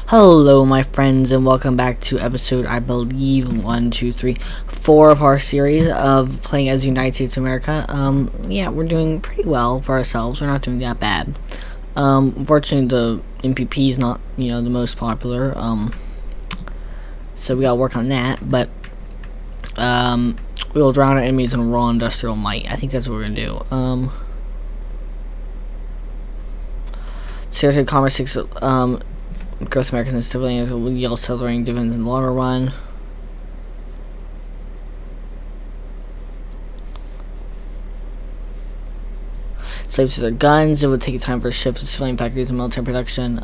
Hello my friends, and welcome back to episode, I believe, 1, 2, 3, 4 of our series of playing as United States of America. Yeah, we're doing pretty well for ourselves. We're not doing that bad. Unfortunately the MPP is not, the most popular, so we gotta work on that, but, we will drown our enemies in raw industrial might. I think that's what we're gonna do. Seriously, Commerce 6, Growth Americans and civilians will yield accelerating dividends in the longer run. Slaves to their guns. It would take time for a shift to civilian factories and military production.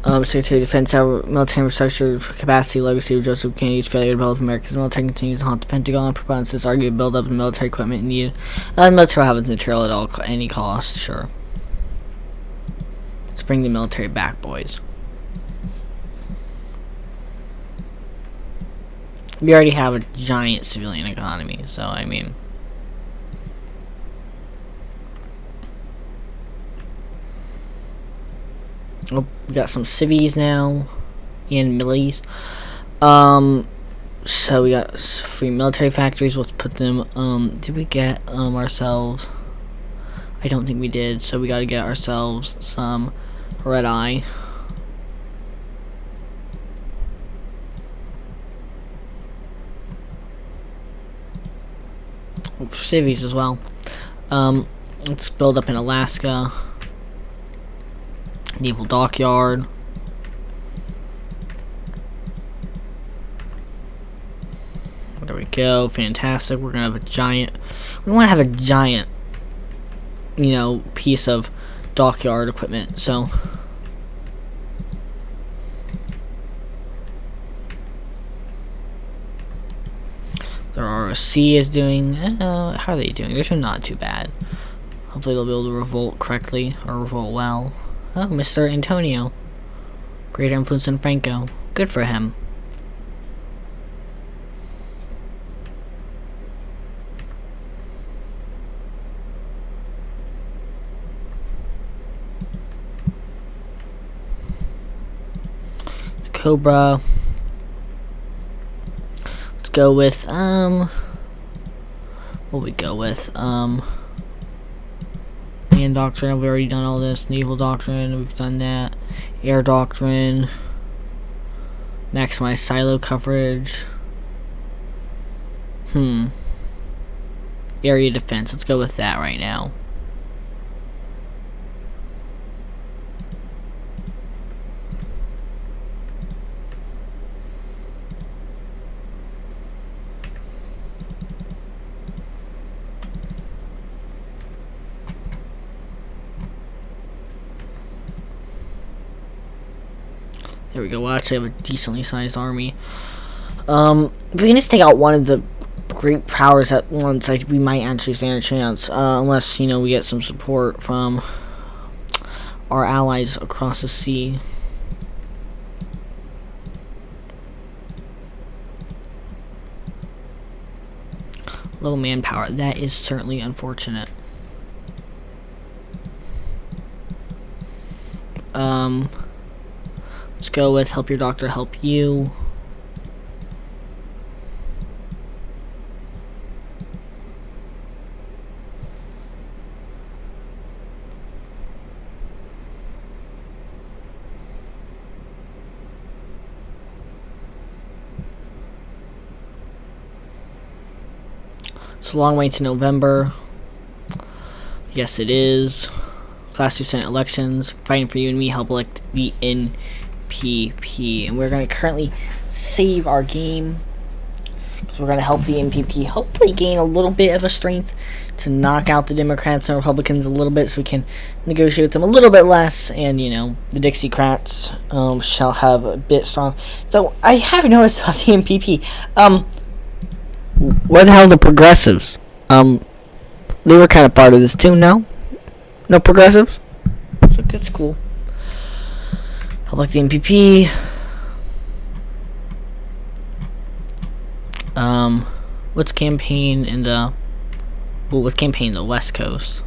Secretary of Defense, our military infrastructure capacity legacy of Joseph Kennedy's failure to develop America's military continues to haunt the Pentagon. Proponents argue to build up the military equipment needed. The military will have its material at any cost, sure. Let's bring the military back, boys. We already have a giant civilian economy, so I mean, oh, we got some civies now and millies. So we got free military factories. Let's put them. Did we get ourselves? I don't think we did. So we got to get ourselves some red eye. Civies as well. Let's build up in Alaska. Naval dockyard. There we go. Fantastic. We're gonna have a giant. We want to have a giant, piece of dockyard equipment. So. Their ROC is doing, how are they doing? They're not too bad. Hopefully they'll be able to revolt correctly, or revolt well. Oh, Mr. Antonio. Greater influence than Franco. Good for him. The Cobra. Go with what we go with land doctrine. Have we already done all this? Naval doctrine, we've done that. Air doctrine, maximize silo coverage. Area defense, let's go with that right now. There we go. We'll actually have a decently sized army. If we can just take out one of the great powers at once, we might actually stand a chance. Unless, we get some support from our allies across the sea. Low manpower. That is certainly unfortunate. Let's go with help your doctor help you. It's a long way to November. Yes, it is. Class 2 Senate elections. Fighting for you and me. Help elect the NPP. And we're going to currently save our game. Because we're going to help the NPP hopefully gain a little bit of a strength to knock out the Democrats and Republicans a little bit. So we can negotiate with them a little bit less. And, the Dixiecrats shall have a bit strong. So I have noticed about the NPP. Where the hell are the progressives? They were kind of part of this too, no? No progressives? So that's cool. I like the MPP. Let's campaign in the... Well, let's campaign the West Coast.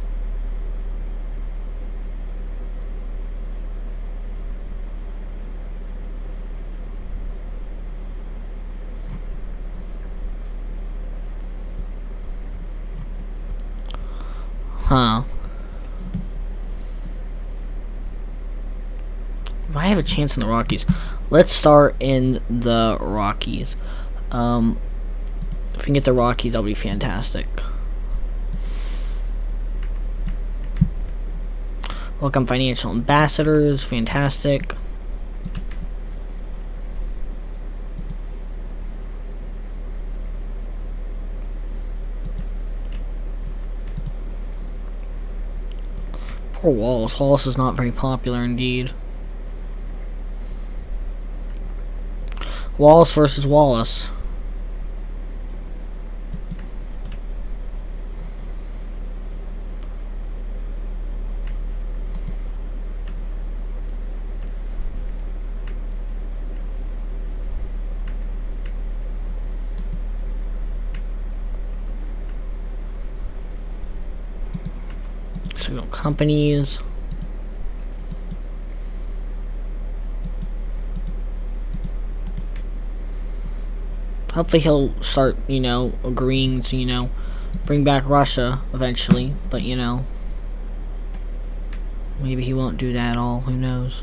Huh. I have a chance in the Rockies. Let's start in the Rockies. If we can get the Rockies, that'll be fantastic. Welcome financial ambassadors, fantastic. Poor Wallace. Wallace is not very popular indeed. Wallace versus Wallace. So companies. Hopefully he'll start, you know, agreeing to, you know, bring back Russia eventually. But, you know, maybe he won't do that at all. Who knows?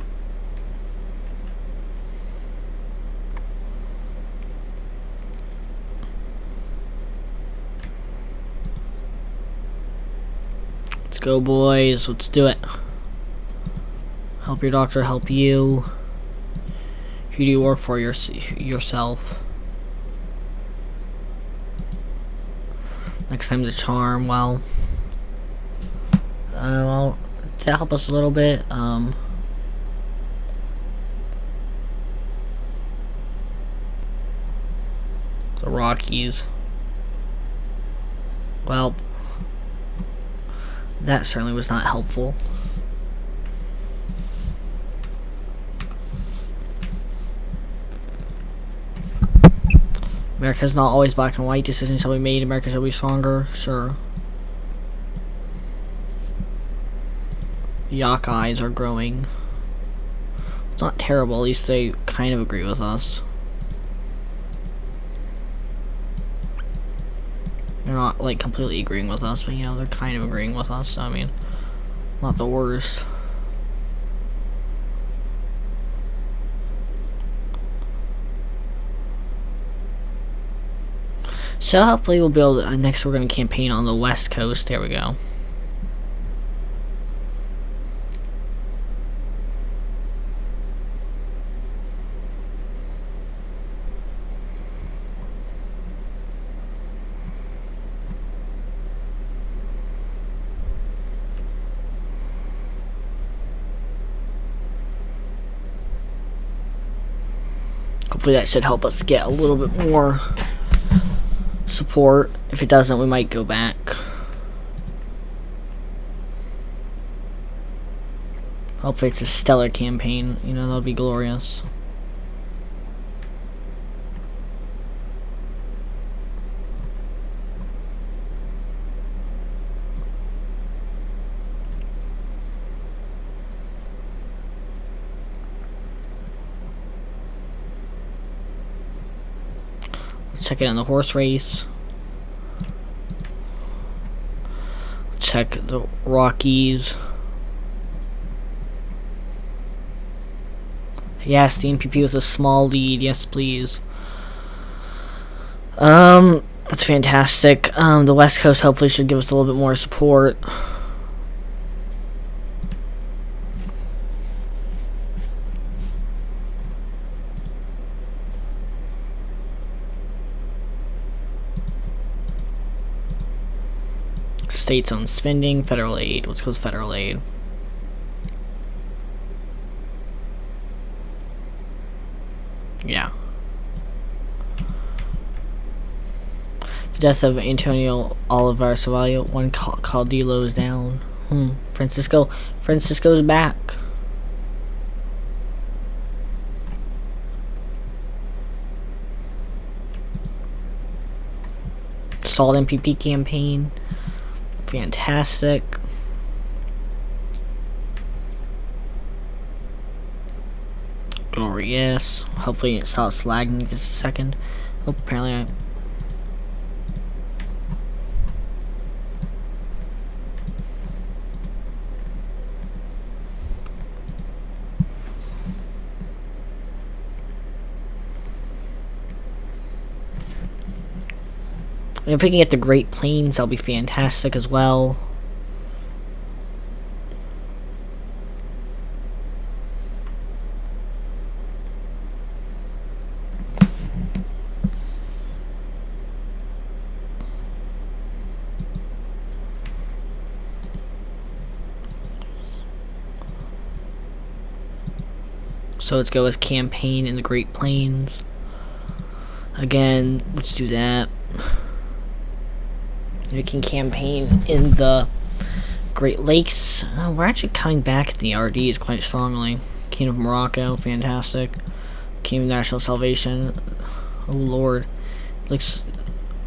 Let's go, boys. Let's do it. Help your doctor help you. Who do you work for? Yourself. Next time's a charm. Well, to help us a little bit, the Rockies. Well, that certainly was not helpful. America's not always black and white. Decisions shall be made. America shall be stronger. Sure. Yak eyes are growing. It's not terrible. At least they kind of agree with us. They're not like completely agreeing with us, but you know, they're kind of agreeing with us. So, I mean, not the worst. So hopefully we'll be able to, next we're going to campaign on the West Coast. There we go. Hopefully that should help us get a little bit more support. If it doesn't, we might go back. Hopefully it's a stellar campaign. You know, that'll be glorious. Let's check it on the horse race. Check the Rockies. Yes, the NPP with a small lead. Yes, please. That's fantastic. The West Coast hopefully should give us a little bit more support. States on spending, federal aid. Let's go with federal aid. Yeah. The death of Antonio Oliver Savalio. One Caudillo is down. Francisco's back. Solid MPP campaign. Fantastic. Glorious. Hopefully it stops lagging just a second. Oh, apparently If we can get the Great Plains, that'll be fantastic as well. So let's go with campaign in the Great Plains. Again, let's do that. We can campaign in the Great Lakes. We're actually coming back in the RDs quite strongly. King of Morocco, fantastic. King of National Salvation. Oh lord. Looks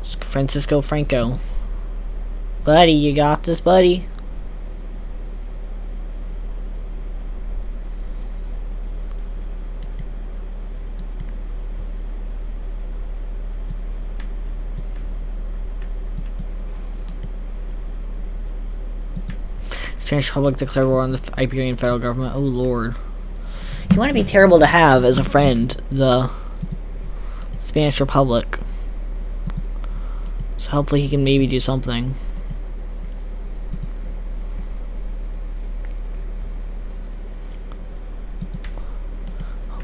Francisco Franco. Buddy, you got this, buddy. Spanish Republic declare war on the Iberian federal government. Oh lord. You want to be terrible to have as a friend, the Spanish Republic. So hopefully he can maybe do something.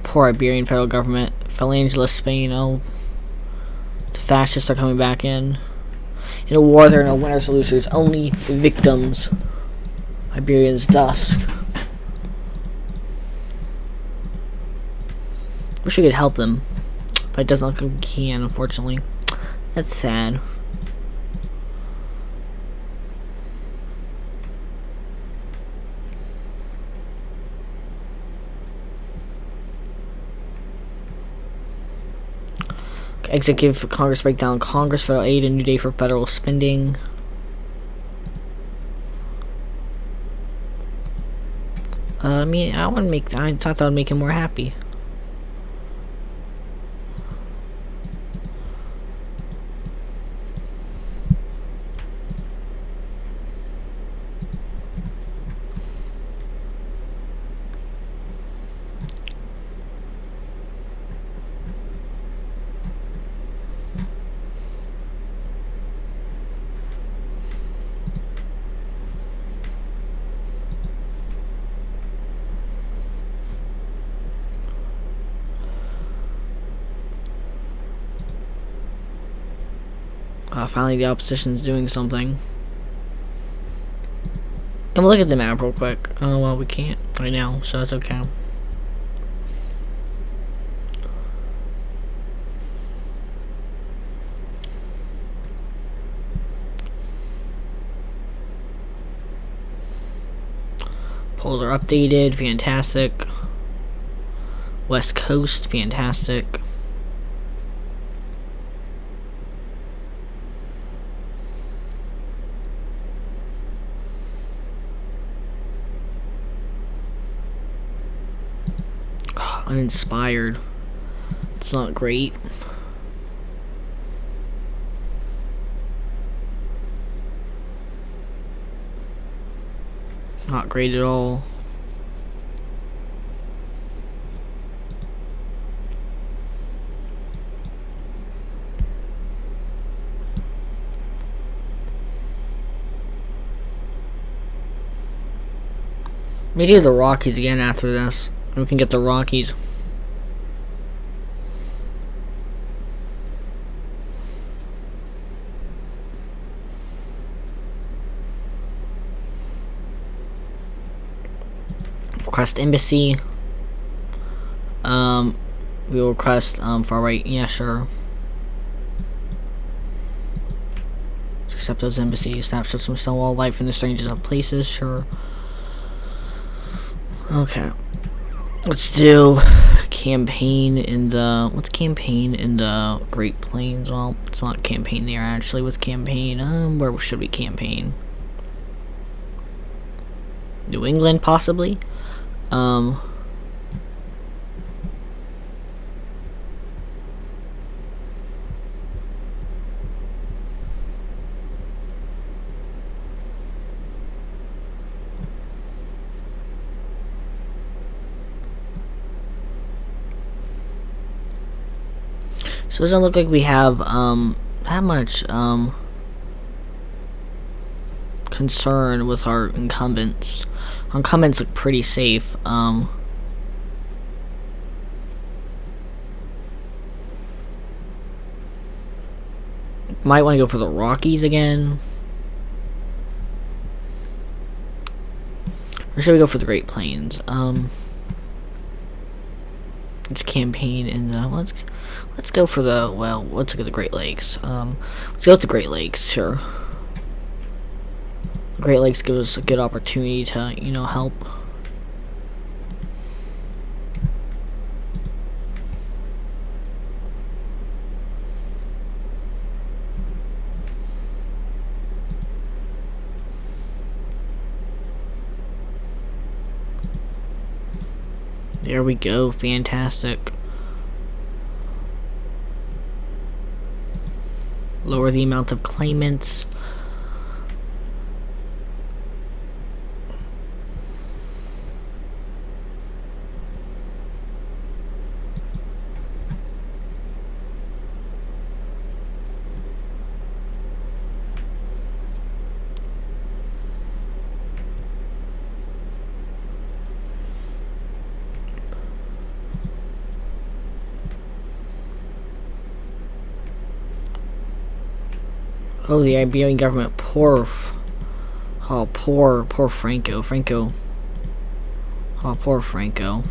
Poor Iberian federal government. Phalangelist Spain. Oh. The fascists are coming back in. In a war there are no winners or losers, only victims. Iberian's dusk. Wish we could help them, but it doesn't look like we can, unfortunately. That's sad. Executive for Congress breakdown. Congress federal aid. A new day for federal spending. I mean, I thought that would make him more happy. Finally, the opposition's doing something. And we'll look at the map real quick. Oh, well, we can't right now, so that's okay. Polls are updated. Fantastic. West Coast. Fantastic. Uninspired. It's not great. Not great at all. We do the Rockies again after this. We can get the Rockies. Request embassy. We will request far right. Yeah, sure. Accept those embassies. Snapshots from Stonewall life in the strangest of places. Sure. Okay. Let's do campaign in the... What's campaign in the Great Plains? Well, it's not campaign there, actually. What's campaign? Where should we campaign? New England, possibly? So it doesn't look like we have that much concern with our incumbents. Our incumbents look pretty safe. Might want to go for the Rockies again. Or should we go for the Great Plains? Let's campaign in the let's go for the let's look at the Great Lakes. Let's go with the Great Lakes, sure. The Great Lakes give us a good opportunity to, you know, help. There we go, fantastic. Lower the amount of claimants. Oh, the Iberian government, poor Franco. Oh, poor Franco.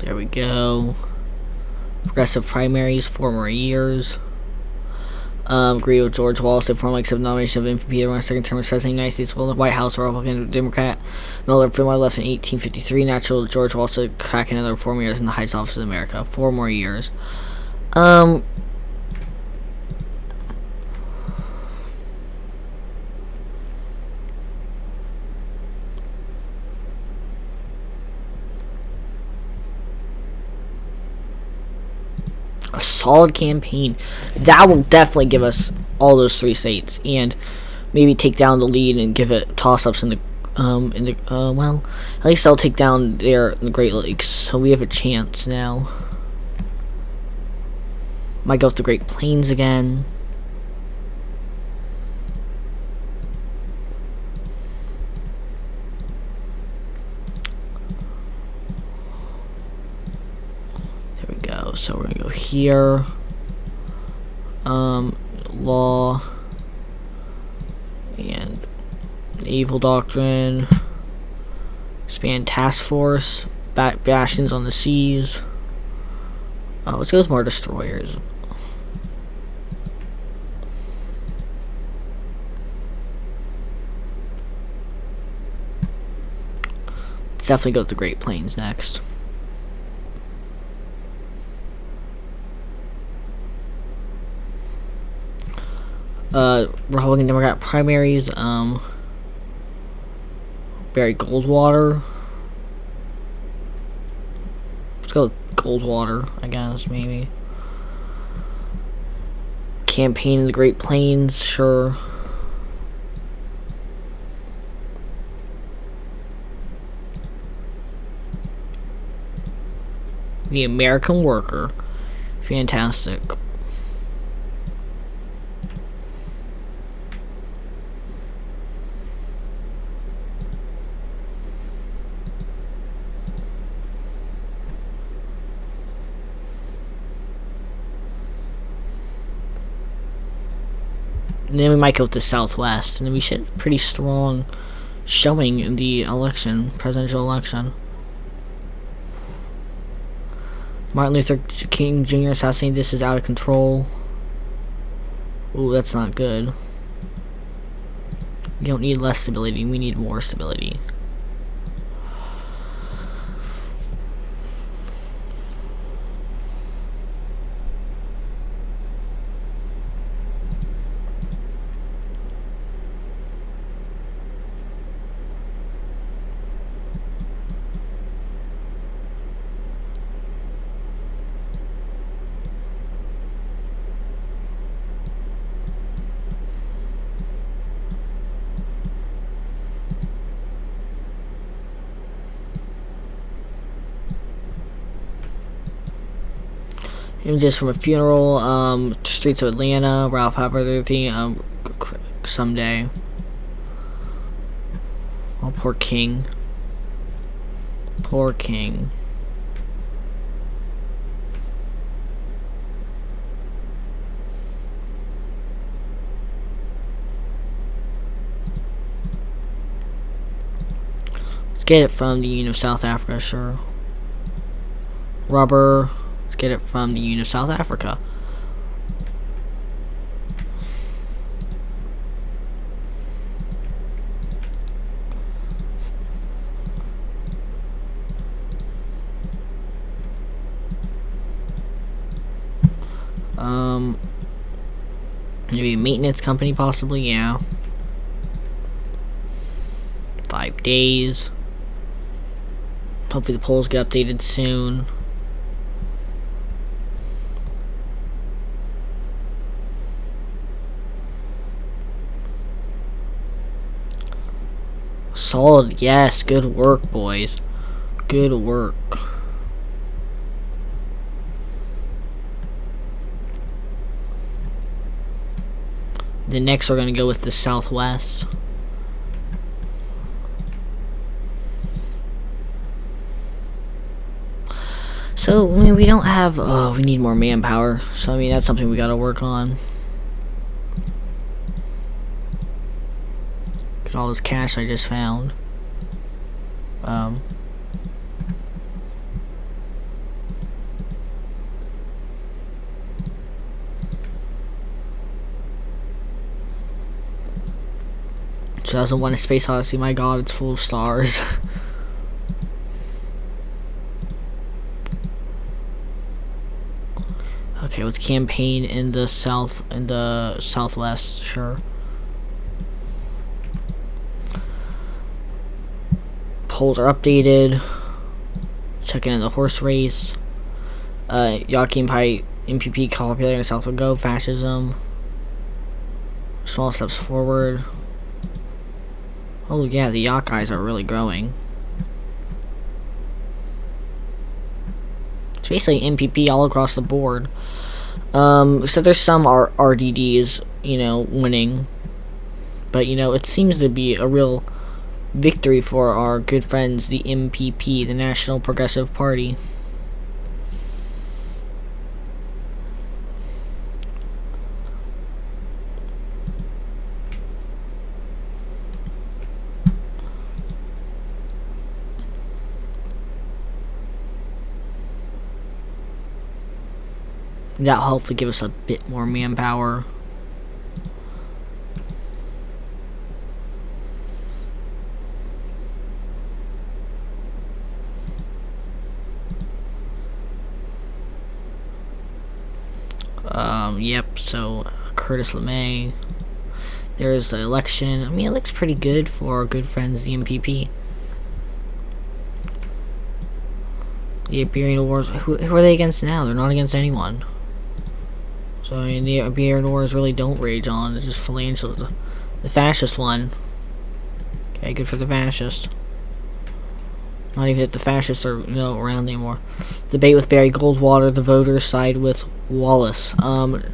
There we go. Progressive primaries, 4 more years. Agree with George Wallace to formally accept nomination of MPP to run a second term as President of the United States, will in the White House, Republican, Democrat. Miller Fillmore left in 1853. Natural George Wallace to crack another 4 more years in the highest office of America. 4 more years. A solid campaign that will definitely give us all those 3 states, and maybe take down the lead and give it toss-ups in the well, at least I'll take down there in the Great Lakes, so we have a chance now. Might go with the Great Plains again. So we're gonna go here. Law and naval doctrine. Expand task force. Bastions on the seas. Let's go with more destroyers. Let's definitely go with the Great Plains next. Republican Democrat primaries, Barry Goldwater. Let's go with Goldwater, I guess, maybe. Campaign in the Great Plains, sure. The American Worker. Fantastic. And then we might go with the Southwest, and then we should have pretty strong showing in the election, presidential election. Martin Luther King Jr. assassinated. This is out of control. Ooh, that's not good. We don't need less stability, we need more stability. Images from a funeral. Streets of Atlanta. Ralph Haber thing. Someday. Oh, poor King. Poor King. Let's get it from the Union of South Africa, sure. Rubber. Let's get it from the Union of South Africa. Maybe a maintenance company, possibly, yeah. 5 days. Hopefully the polls get updated soon. Solid, yes, good work, boys. Good work. The next we're gonna go with the Southwest. So, I mean, we don't have, we need more manpower. So, I mean, that's something we gotta work on. Get all this cash I just found. She doesn't want a Space Odyssey. My god, it's full of stars. Okay, let's campaign in the southwest, sure. Polls are updated. Checking in the horse race. Joachim Pie, MPP, popular in the South will go. Fascism. Small steps forward. Oh yeah, the yacht guys are really growing. It's basically MPP all across the board. So there's some RDDs, you know, winning. But, you know, it seems to be a real victory for our good friends, the MPP, the National Progressive Party. That'll hopefully give us a bit more manpower. Yep, so Curtis LeMay. There's the election. I mean, it looks pretty good for our good friends, the MPP. The Iberian Wars, who are they against now? They're not against anyone. So, I mean, the Iberian Wars really don't rage on. It's just phalanges. The fascist one. Okay, good for the fascists. Not even if the fascists are, you know, around anymore. Debate with Barry Goldwater. The voters side with Wallace. The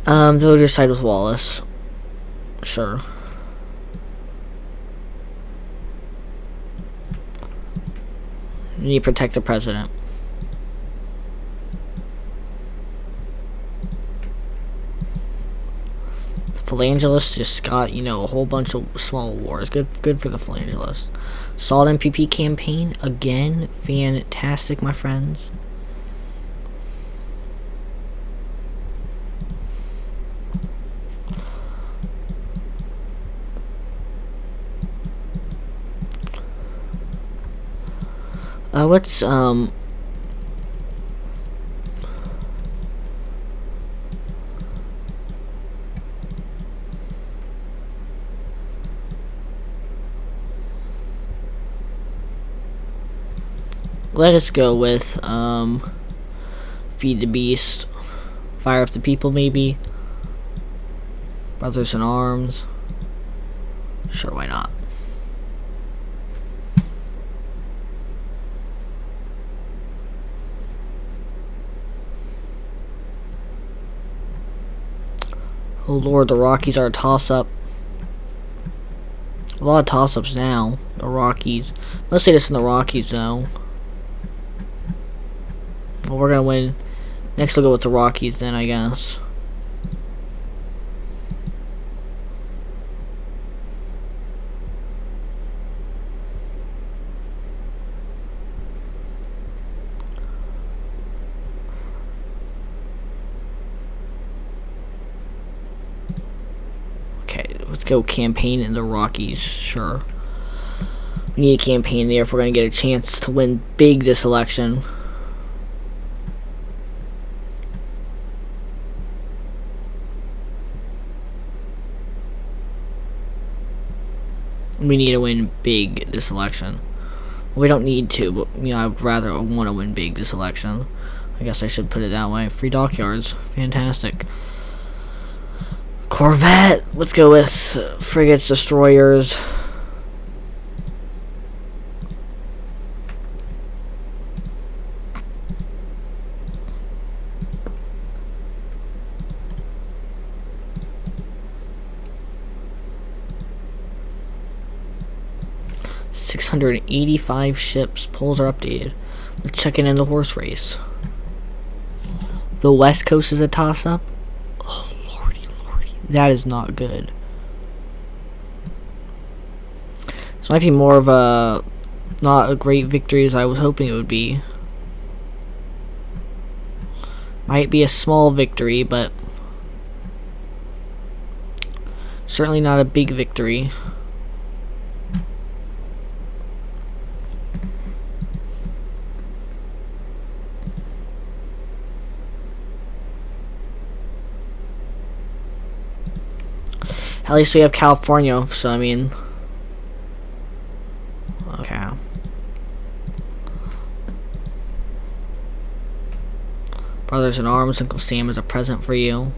voters side with Wallace. Sure. You need to protect the president. Phalangelists just got, you know, a whole bunch of small wars. Good for the Phalangelists. Solid MPP campaign again. Fantastic, my friends. Let's let us go with Feed the Beast, Fire Up the People, maybe. Brothers in Arms. Sure, why not? Oh lord, the Rockies are a toss-up. A lot of toss-ups now. The Rockies. Let's say this in the Rockies though. Well, we're gonna win. Next we'll go with the Rockies then, I guess. Okay, let's go campaign in the Rockies. Sure. We need a campaign there if we're going to get a chance to win big this election. We need to win big this election. We don't need to, but you know, I'd rather want to win big this election. I guess I should put it that way. Free dockyards. Fantastic. Corvette. Let's go with frigates, destroyers. $685 ships. Polls are updated. Let's check in the horse race. The West Coast is a toss-up. Oh, lordy, lordy. That is not good. This might be more of a not a great victory as I was hoping it would be. Might be a small victory, but certainly not a big victory. At least we have California, so I mean... Okay. Brothers in Arms, Uncle Sam is a present for you.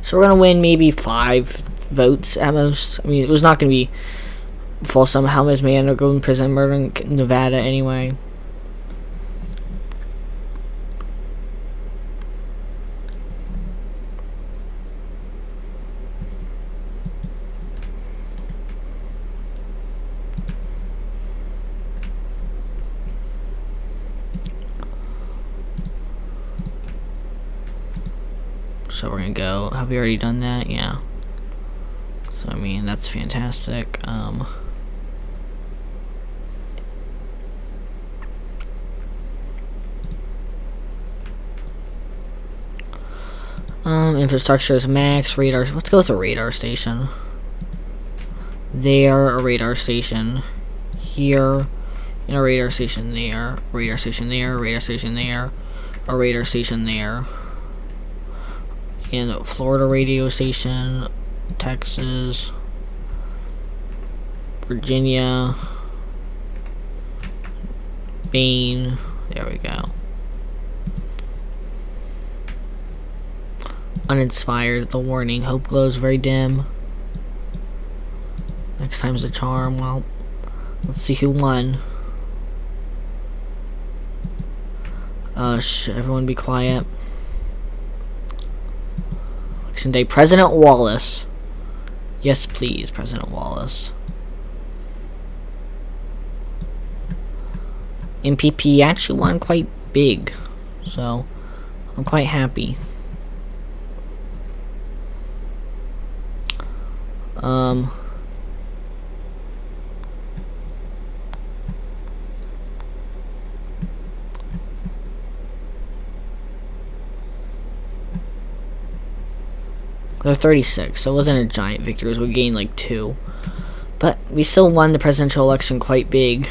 So we're gonna win maybe 5 votes at most. I mean, it was not gonna be false somehow. His man are going to prison, murdering Nevada anyway. So we're gonna go. Have we already done that? Yeah. So I mean, that's fantastic. Infrastructure is max. Radar. Let's go with a radar station. There, a radar station. Here, and a radar station there. Radar station there. Radar station there. A radar station there. And Florida radio station, Texas, Virginia, Maine. There we go. Uninspired. The warning. Hope glows very dim. Next time's a charm. Well, let's see who won. Everyone be quiet. Election day. President Wallace. Yes, please, President Wallace. MPP actually won quite big, so I'm quite happy. They're 36, so it wasn't a giant victory. We gained like 2. But we still won the presidential election quite big.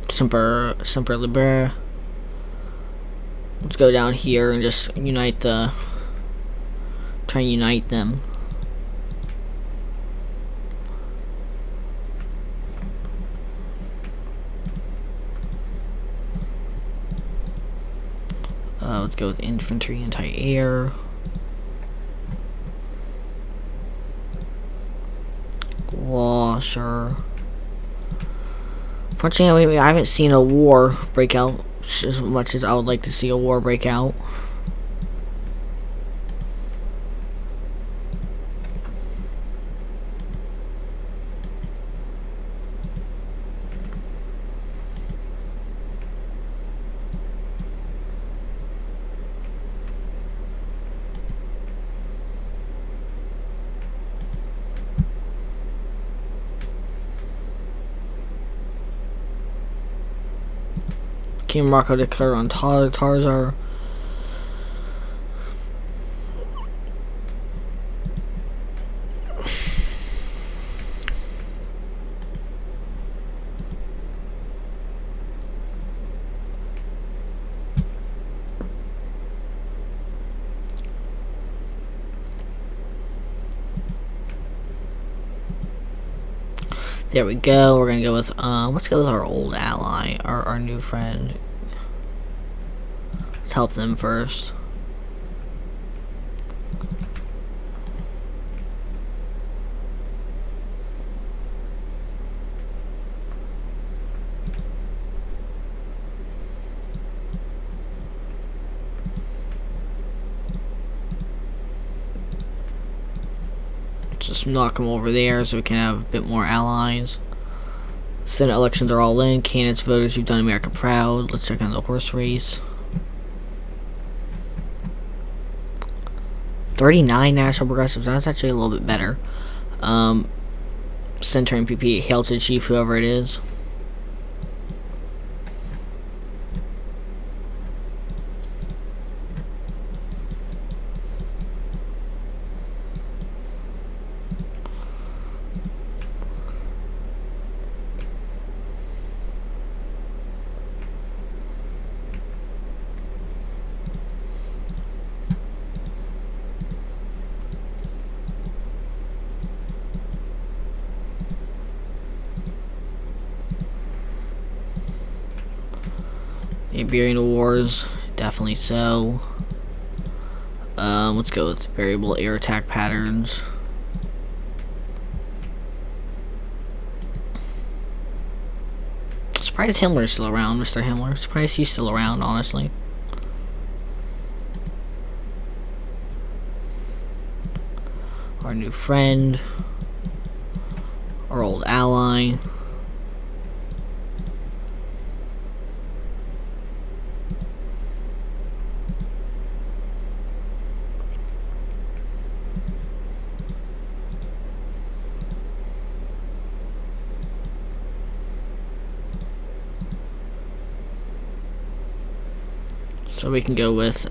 Semper Liber. Let's go down here and just unite the Try and unite them. Let's go with infantry, anti-air. Law, sure. Fortunately, I haven't seen a war break out as much as I would like to see a war break out. King Morocco declared on Tarzar. There we go. We're gonna go with let's go with our old ally, our new friend. Let's help them first. Just knock them over there so we can have a bit more allies. Senate elections are all in. Candidates, voters who've done America proud. Let's check on the horse race. 39 National Progressives. That's actually a little bit better. Center MPP, hail to the chief, whoever it is. Iberian Wars, definitely so. Let's go with variable air attack patterns. Surprised Himmler's still around, Mr. Himmler. Surprised he's still around, honestly. Our new friend. Our old ally. So we can go with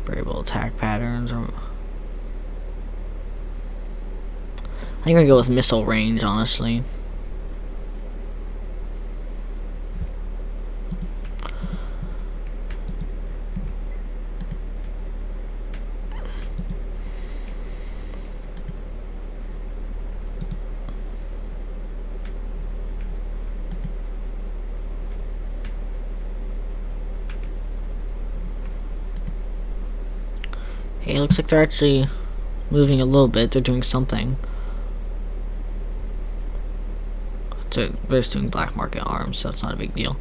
variable attack patterns. I think we're gonna go with missile range, honestly. Hey, it looks like they're actually moving a little bit. They're doing something. They're just doing black market arms, so that's not a big deal.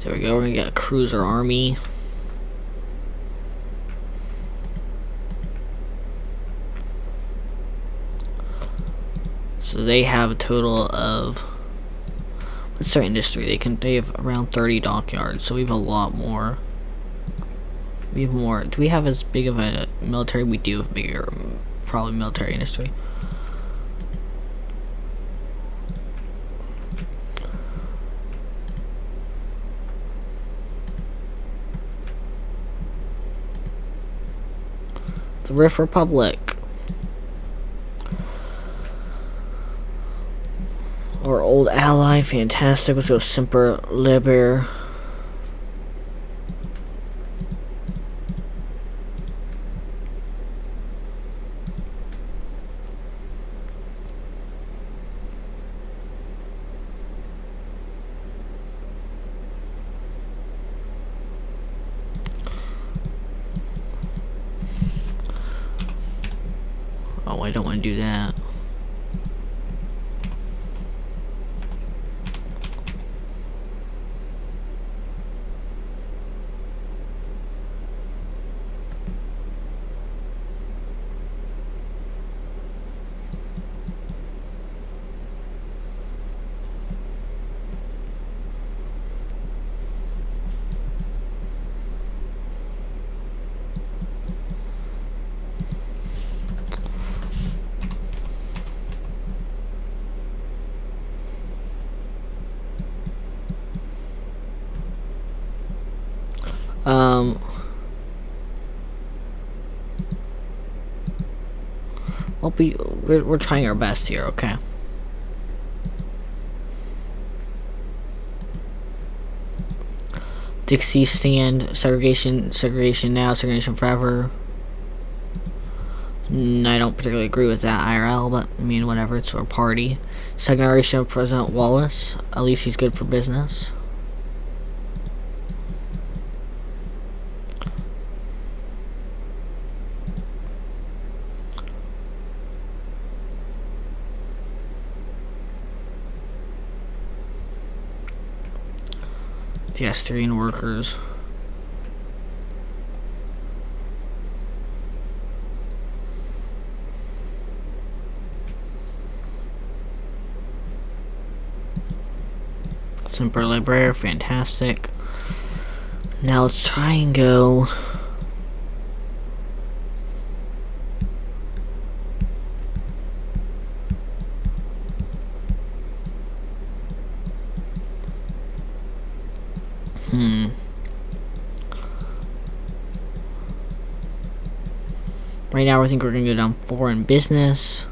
There we go, we're gonna get a cruiser army. So they have a total of, what's their industry? They have around 30 dockyards, so we have a lot more We have more. Do we have as big of a military? We do have bigger, probably military industry. The Rift Republic. Our old ally, fantastic. Let's go Semper Liber. Oh, I don't want to do that. We're trying our best here, okay? Dixie stand, segregation now, segregation forever. I don't particularly agree with that IRL, but I mean, whatever, it's our party. Second generation of President Wallace, at least he's good for business. The Asterian workers. Semper Library, fantastic. Now let's try and go. Right now, I think we're gonna go down foreign business.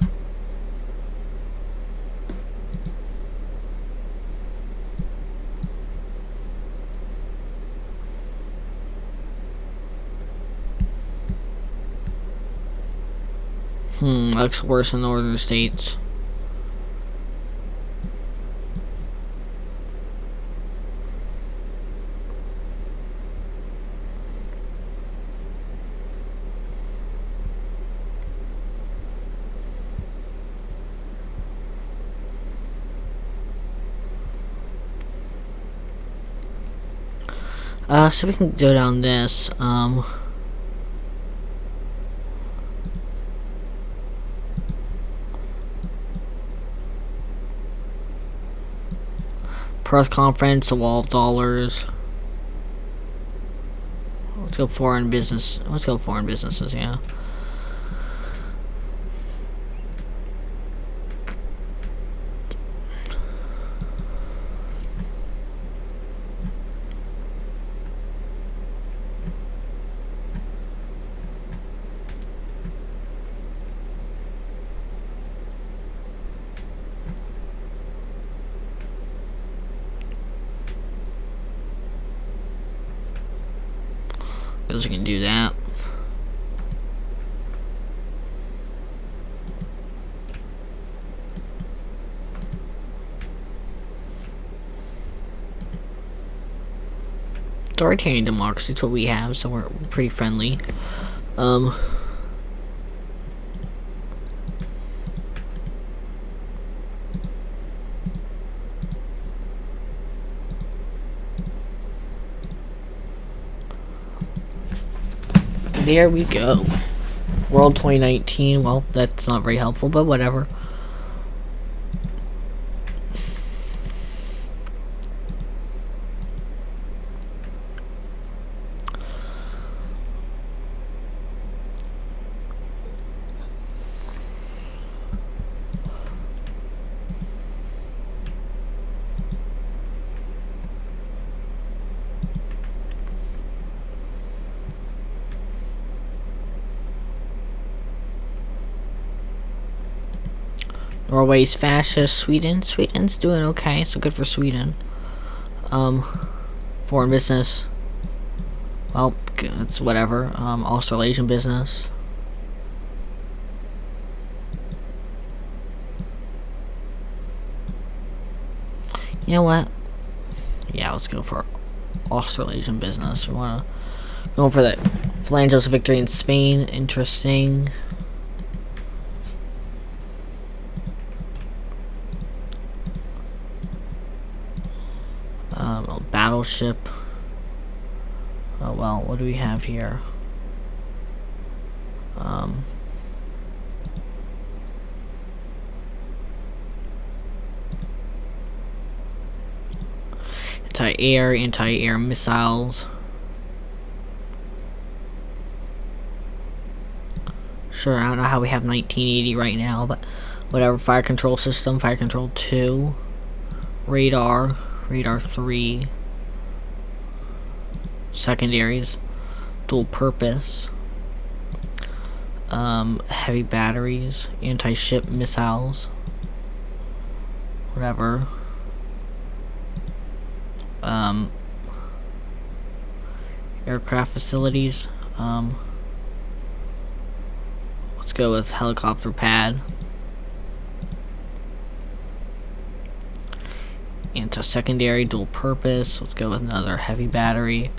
Looks worse in northern states. So we can go down this, press conference, a wall of dollars. Let's go foreign business. Let's go foreign businesses, yeah. Because we can do that. Authoritarian democracy is what we have, so we're pretty friendly. There we go. World 2019. Well, that's not very helpful, but whatever. Norway's fascist. Sweden's doing okay, so good for Sweden. Foreign business. Well, it's whatever. Australasian business. You know what? Yeah, let's go for Australasian business. We wanna go for that Phalange's victory in Spain. Interesting. A battleship. Oh well, what do we have here? Anti-air missiles. Sure, I don't know how we have 1980 right now, but whatever. Fire control system, fire control 2. Radar 3. Secondaries, dual purpose. Heavy batteries, anti-ship missiles. Whatever. Aircraft facilities. Let's go with helicopter pad. Anti-secondary, dual purpose. Let's go with another heavy battery.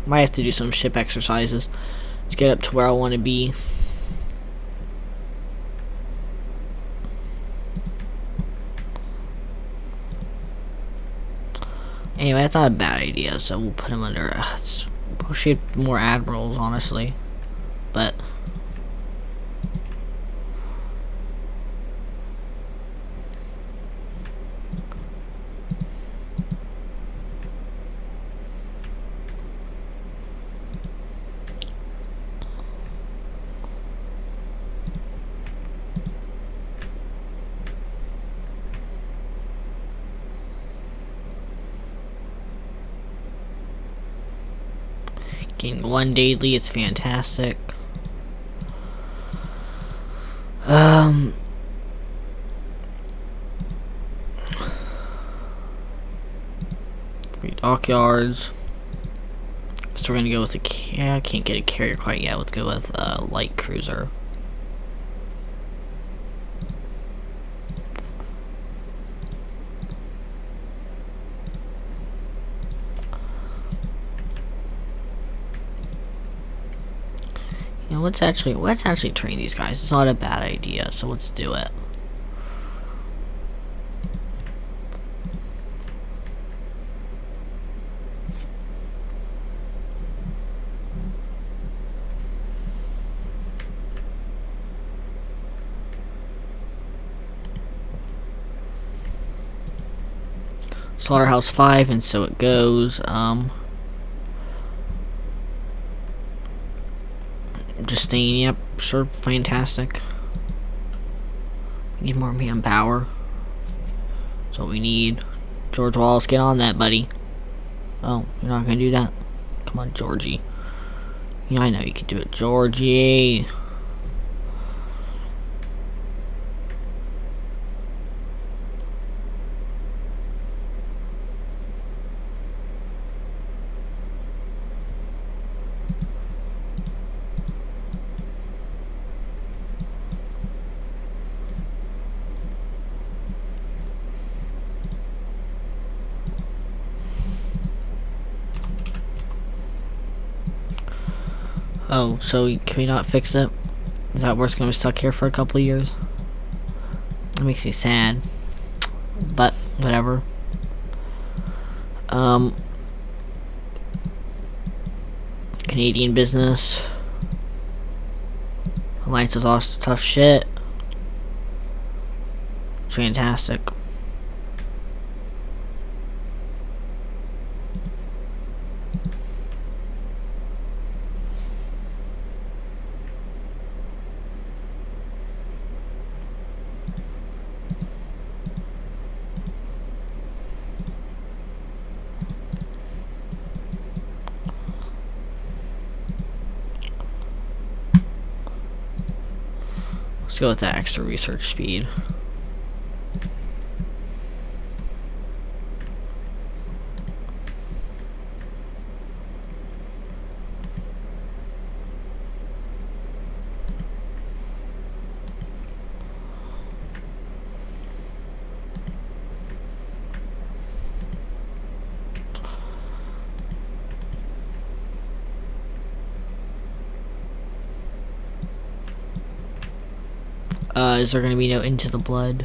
Might have to do some ship exercises to get up to where I want to be. Anyway, that's not a bad idea, so we'll put him under... push it more admirals, honestly. But... getting 1 daily, it's fantastic. Three dockyards. So we're gonna go with the I can't get a carrier quite yet. Let's go with a light cruiser. You know, let's actually train these guys. It's not a bad idea, so let's do it. Slaughterhouse 5, and so it goes. Just staying, yep, sure, fantastic. Need more manpower. That's what we need. George Wallace, get on that, buddy. Oh, you're not gonna do that? Come on, Georgie. Yeah, I know you can do it, Georgie. Oh, so can we not fix it? Is that worth gonna be stuck here for a couple of years? That makes me sad. But, whatever. Canadian business. Alliance is all tough shit. It's fantastic. go with that extra research speed. Is there going to be no Into the Blood?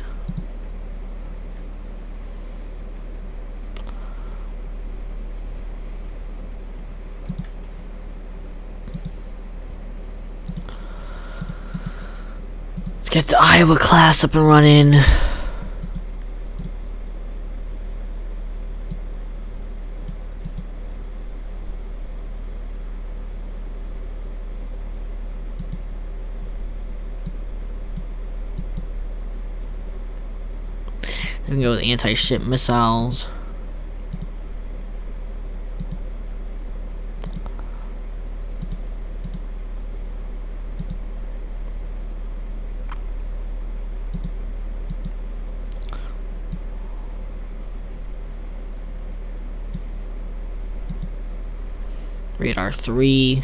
Let's get the Iowa class up and running. We can go with anti-ship missiles. Radar 3.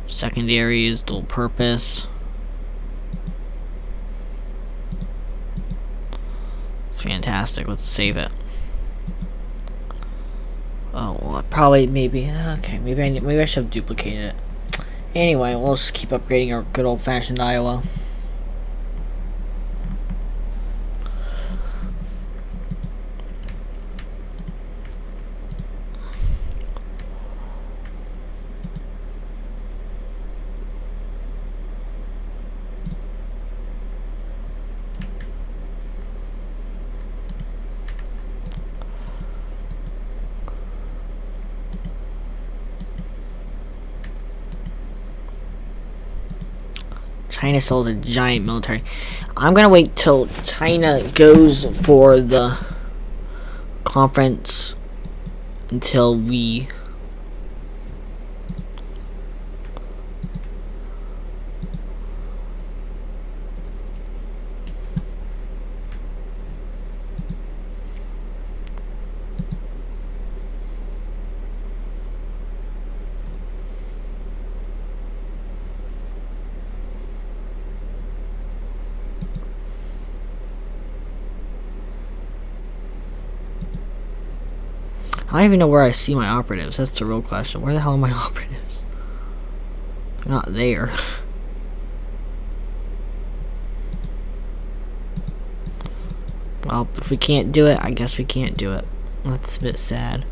Secondaries, dual purpose. Fantastic. Let's save it. Oh well, probably maybe okay. Maybe I should have duplicated it. Anyway, we'll just keep upgrading our good old-fashioned Iowa. China still has a giant military. I'm gonna wait till China goes for the conference until we I don't even know where I see my operatives. That's the real question. Where the hell are my operatives? They're not there. Well, if we can't do it, I guess we can't do it. That's a bit sad.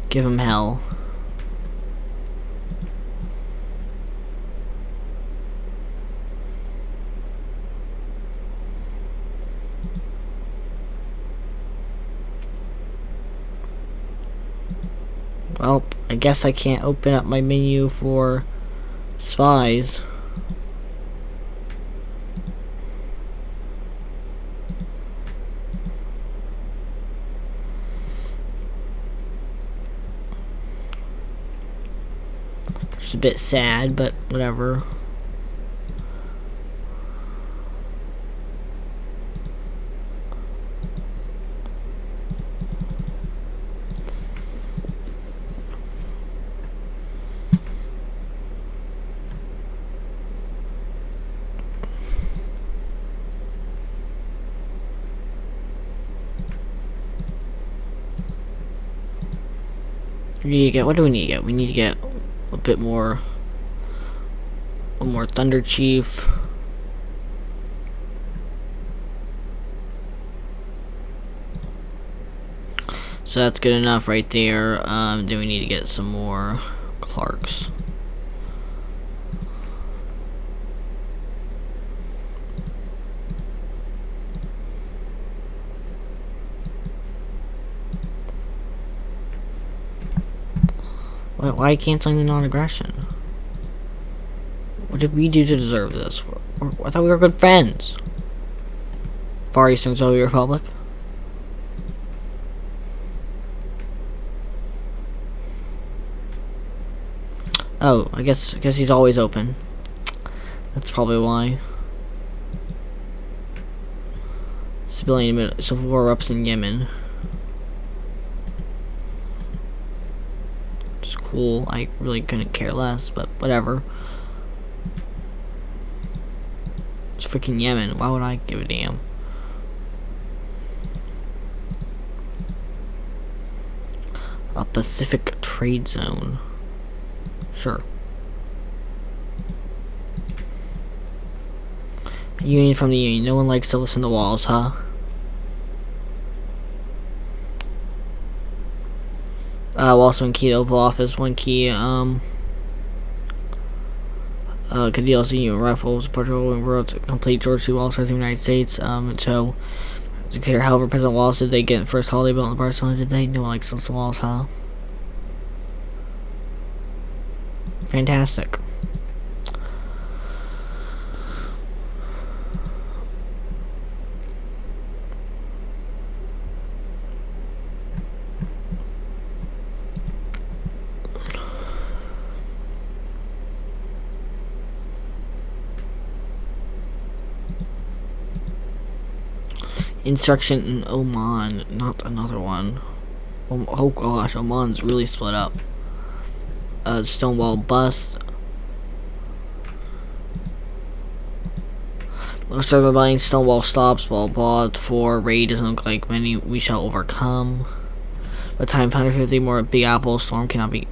Give them hell. Well, I guess I can't open up my menu for spies. It's a bit sad, but whatever. We need to get, what do we need to get? We need to get a bit more, one more Thunder Chief. So that's good enough right there. Then we need to get some more Clarks. Why canceling the non-aggression? What did we do to deserve this? I thought we were good friends. Far Eastern Soviet Republic. Oh, I guess he's always open. That's probably why. Civilian civil war erupts in Yemen. It's cool. I really couldn't care less, but whatever. It's freaking Yemen. Why would I give a damn? A Pacific trade zone. Sure. Union from the Union. No one likes to listen to walls, huh? Also in key to Oval Office. One key, could deal with Union rifles, Portugal and world to complete George C. Wallace as the United States. So it's clear, however, President Wallace, did they get the first holiday built in Barcelona? Did they? No one likes to listen to walls, huh? Fantastic. Insurrection in Oman, not another one. Oh gosh, Oman's really split up. Stonewall bust. Looks like rebellion, Stonewall stops, blah blah. 4 raid doesn't look like many we shall overcome. But time 150 more Big Apple, storm cannot be.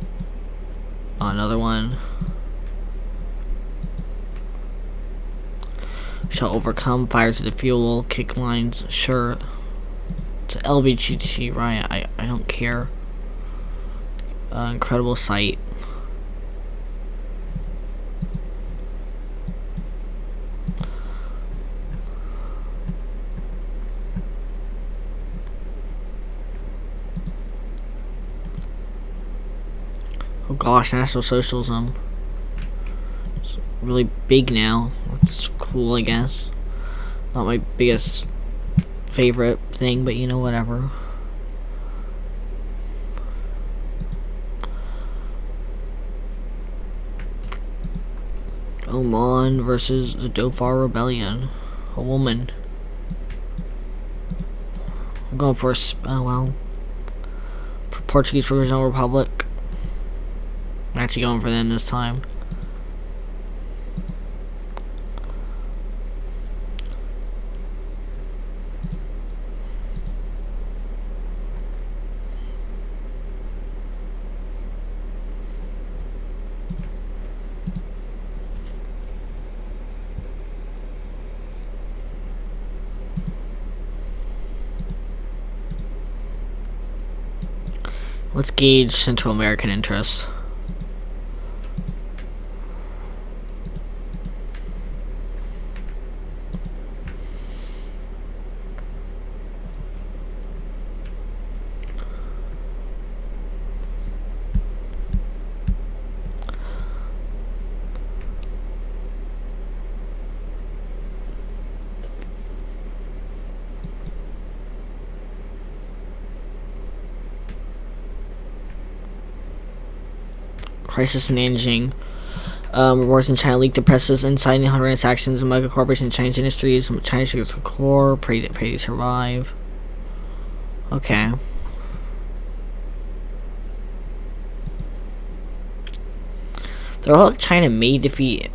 Oh, another one. Shall overcome, fires at the fuel, kick lines, sure. It's LBGT, right? I don't care. Incredible sight. Oh gosh, National Socialism. It's really big now. That's cool, I guess. Not my biggest favorite thing, but you know, whatever. Oman versus the Dhofar Rebellion. A woman. I'm going for Portuguese Provisional Republic. I'm actually going for them this time. Let's gauge Central American interests. Crisis managing. Reports in China leaked to presses inciting Honduras actions of mega corporation Chinese industries. China should the core. Pray to survive. Okay. They're like China may defeat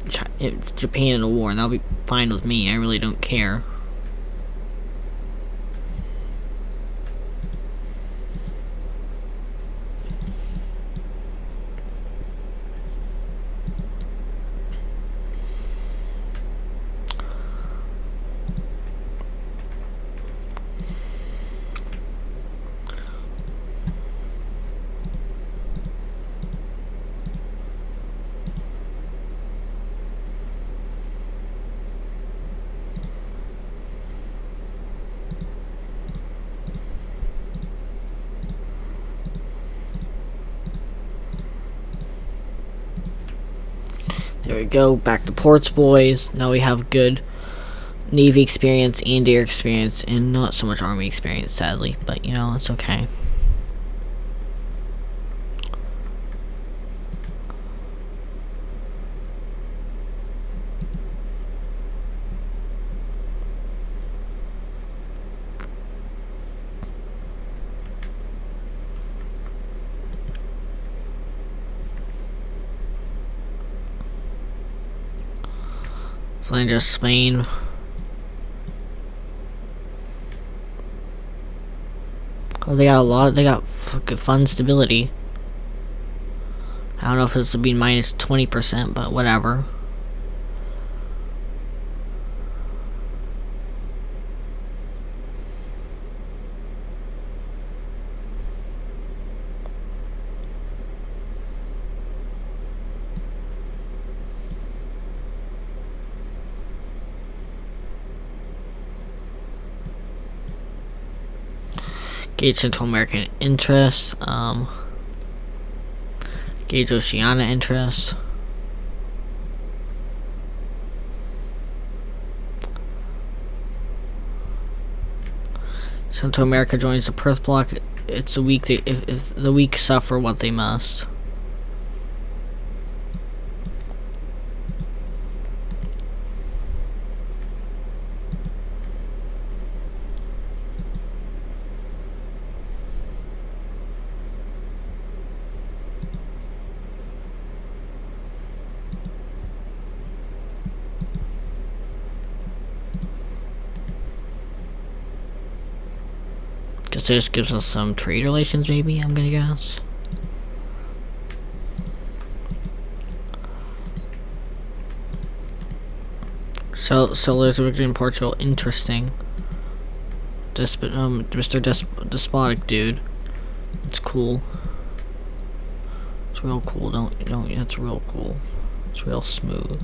Japan in a war, and that'll be fine with me. I really don't care. There we go, back to ports, boys. Now we have good Navy experience and air experience, and not so much Army experience, sadly. But, you know, it's okay. Flanders, Spain. Oh, they got a lot. They got fucking fund stability. I don't know if this would be minus 20%, but whatever. Gauge Central American interest. Gauge Oceania interest. Central America joins the Perth bloc. It's the weak. If the weak suffer what they must. Guess this gives us some trade relations, maybe, I'm gonna guess. So there's a victory in Portugal. Interesting. Mr. Despotic dude. It's cool. It's real cool. Don't. It's real cool. It's real smooth.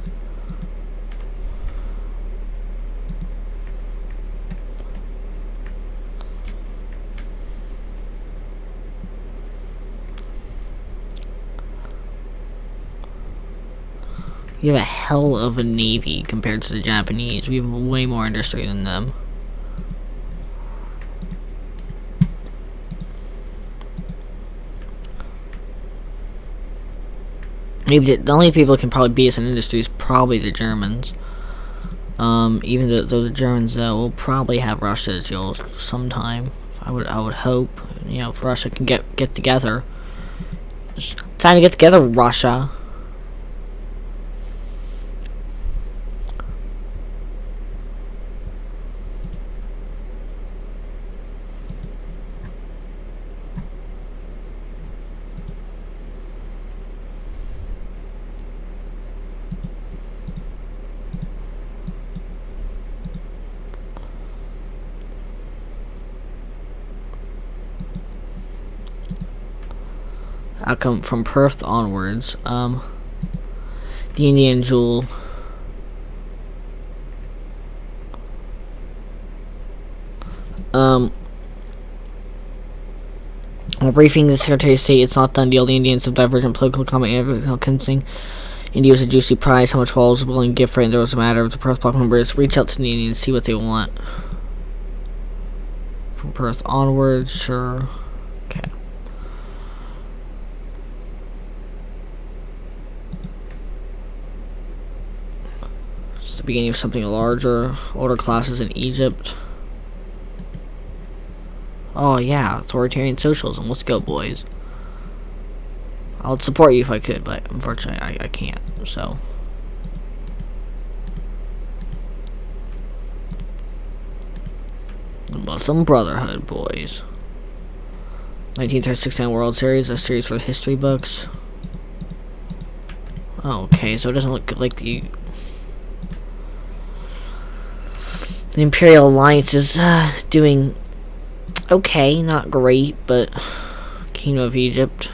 We have a hell of a navy compared to the Japanese. We have way more industry than them. Maybe the only people who can probably beat us in industry is probably the Germans. Even though the Germans will probably have Russia as yours sometime. I would hope. You know, if Russia can get together. It's time to get together, Russia. Outcome from Perth onwards. The Indian Jewel. While briefing the Secretary of State, it's not done deal. The Indians have divergent political comment and convincing. India was a juicy prize. How much Wall was willing to give for it? There was a matter of the Perth bloc members. Reach out to the Indians, see what they want. From Perth onwards, sure. Okay. It's the beginning of something larger. Older classes in Egypt. Oh yeah, authoritarian socialism. Let's go, boys. I would support you if I could, but unfortunately I can't, so. The Muslim Brotherhood, boys. 1936 World Series, a series for the history books. Oh, okay, so it doesn't look good like the Imperial Alliance is doing okay, not great, but Kingdom of Egypt.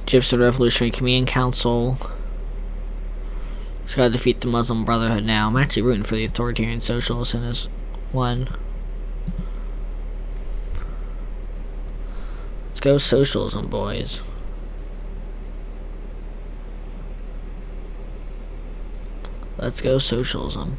Egyptian Revolutionary Command Council. It's gotta defeat the Muslim Brotherhood now. I'm actually rooting for the authoritarian socialists in this one. Let's go socialism, boys. Let's go socialism.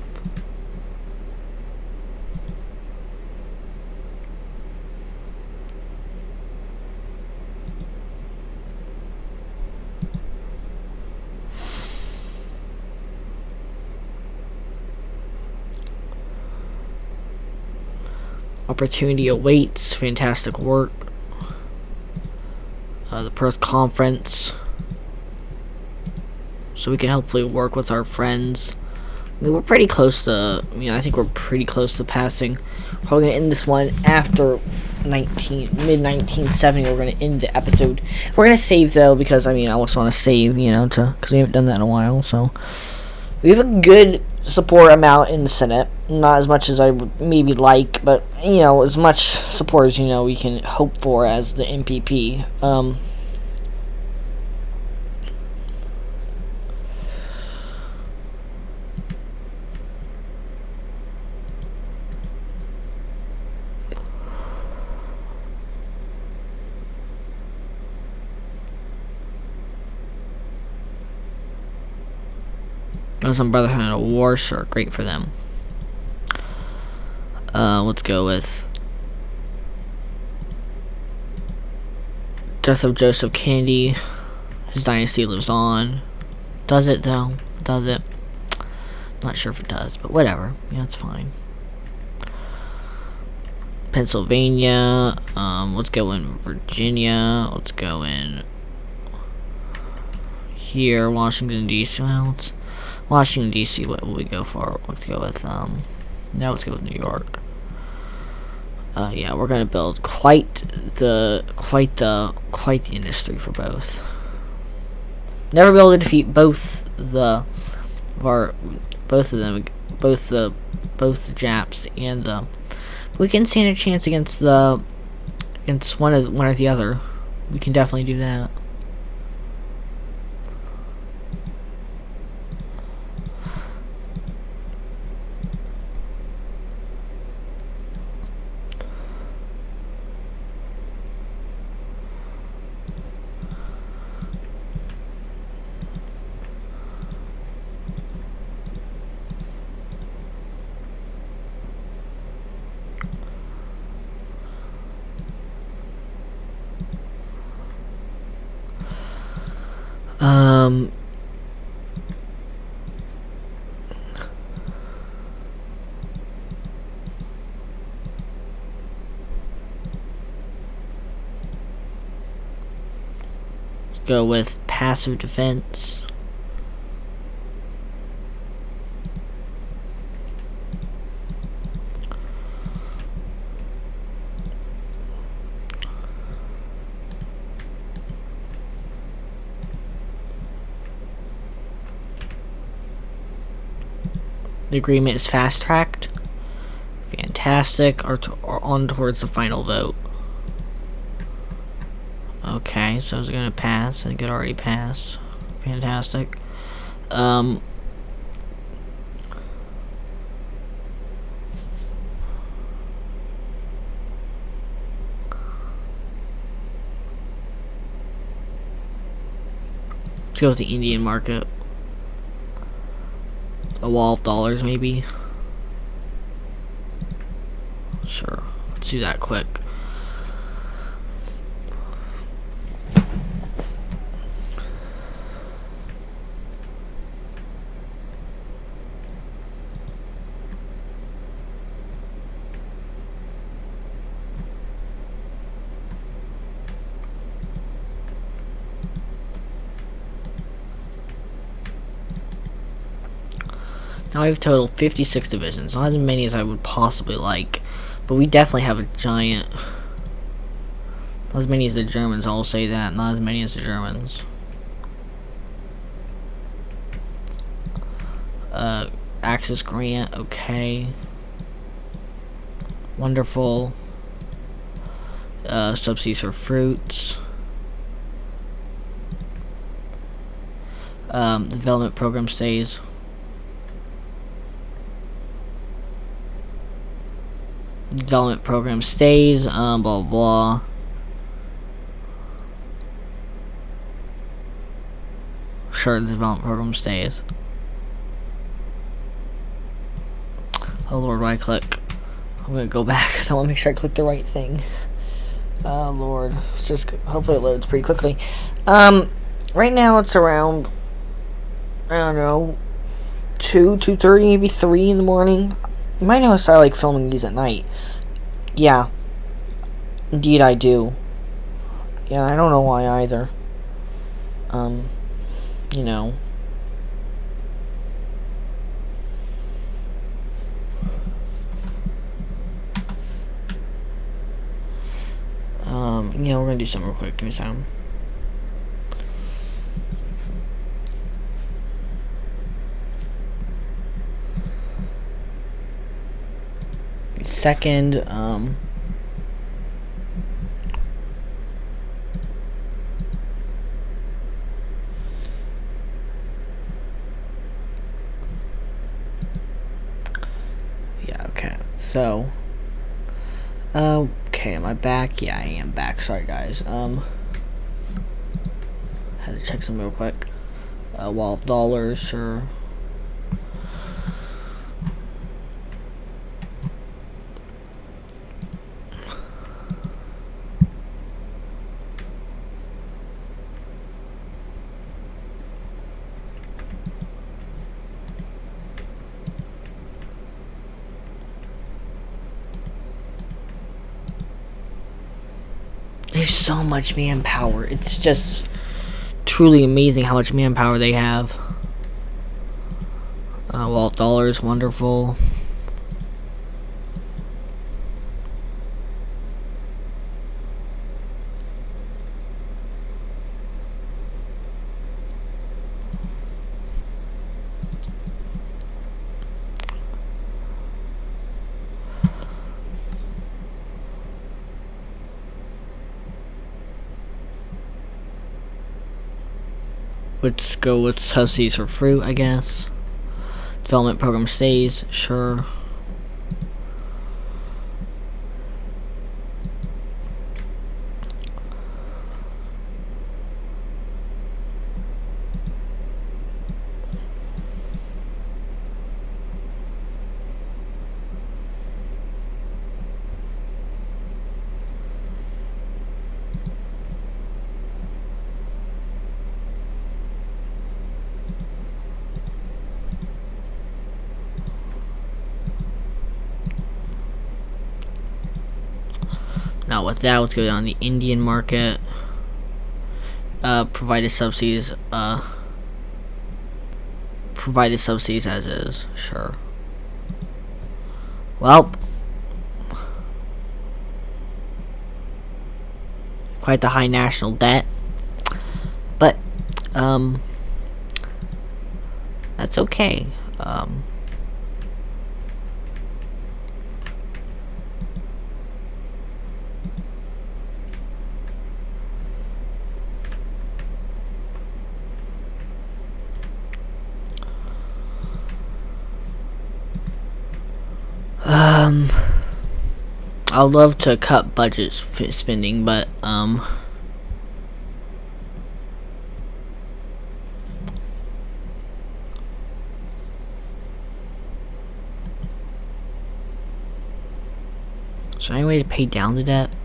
Opportunity awaits. Fantastic work. The Perth Conference. So we can hopefully work with our friends. I mean, we're pretty close to, I think we're pretty close to passing. Probably going to end this one after mid-1970. We're going to end the episode. We're going to save, though, because, I also want to save, because we haven't done that in a while. So we have a good support amount in the Senate. Not as much as I would maybe like, but, as much support as, we can hope for as the MPP. Muslim Brotherhood in a war, sure, great for them. Let's go with death of Joseph Kennedy. His dynasty lives on. Does it though? Does it? Not sure if it does, but whatever. Yeah, it's fine. Pennsylvania. Let's go in Virginia. Let's go in here. Washington D.C. Well, it's Washington D.C. What will we go for? Let's go with now let's go with New York. Yeah, we're gonna build quite the industry for both. Never be able to defeat both the Japs and the. We can stand a chance against one or the other. We can definitely do that. Let's go with passive defense. The agreement is fast-tracked. Fantastic. Or on towards the final vote. Okay, so is it gonna pass? I think it already passed. Fantastic. Let's go with the Indian market. A wall of dollars, maybe. Sure. Let's do that quick. Now we have total 56 divisions. Not as many as I would possibly like, but we definitely have a giant. Not as many as the Germans, I'll say that. Not as many as the Germans. Axis grant, okay. Wonderful. Subsidies for fruits. Development program stays. Development program stays, blah blah. Sure, the development program stays. Oh Lord, why click? I'm gonna go back because I want to make sure I click the right thing. Oh Lord, it's just hopefully it loads pretty quickly. Right now it's around, I don't know, 2:30, maybe 3 in the morning. You might notice I like filming these at night. Yeah, indeed I do. Yeah, I don't know why either. You know. We're gonna do something real quick. Give me a second. Second, yeah, okay. So, okay, am I back? Yeah, I am back. Sorry, guys. Had to check something real quick. While dollars or there's so much manpower. It's just truly amazing how much manpower they have. While dollars, wonderful. Let's go with subsidies for fruit, I guess. Development program stays, sure. Now with that, let's go down the Indian market. Provided subsidies as is, sure. Well, quite the high national debt, but that's okay. I'd love to cut budget spending, but is there any way to pay down the debt?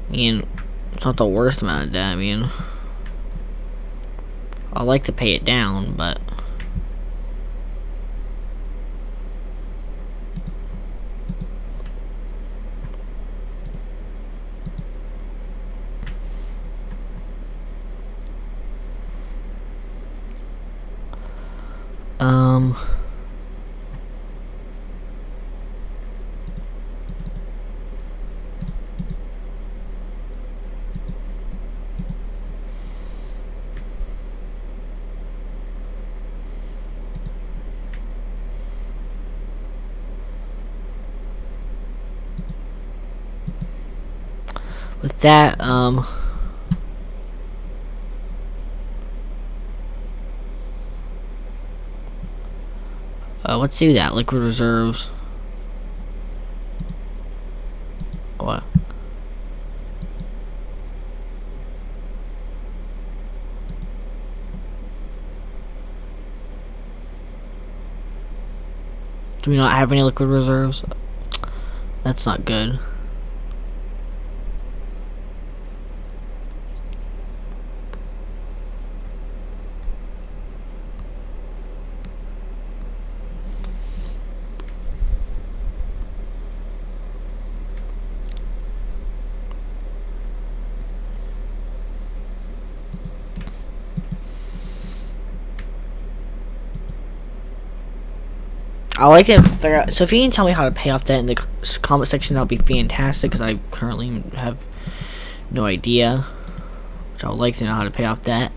I mean, it's not the worst amount of debt. I mean, I like to pay it down, but with that, let's do that. Liquid reserves. What? Do we not have any liquid reserves? That's not good. I like to figure out. So if you can tell me how to pay off debt in the comment section, that would be fantastic. Because I currently have no idea. Which I would like to know how to pay off debt.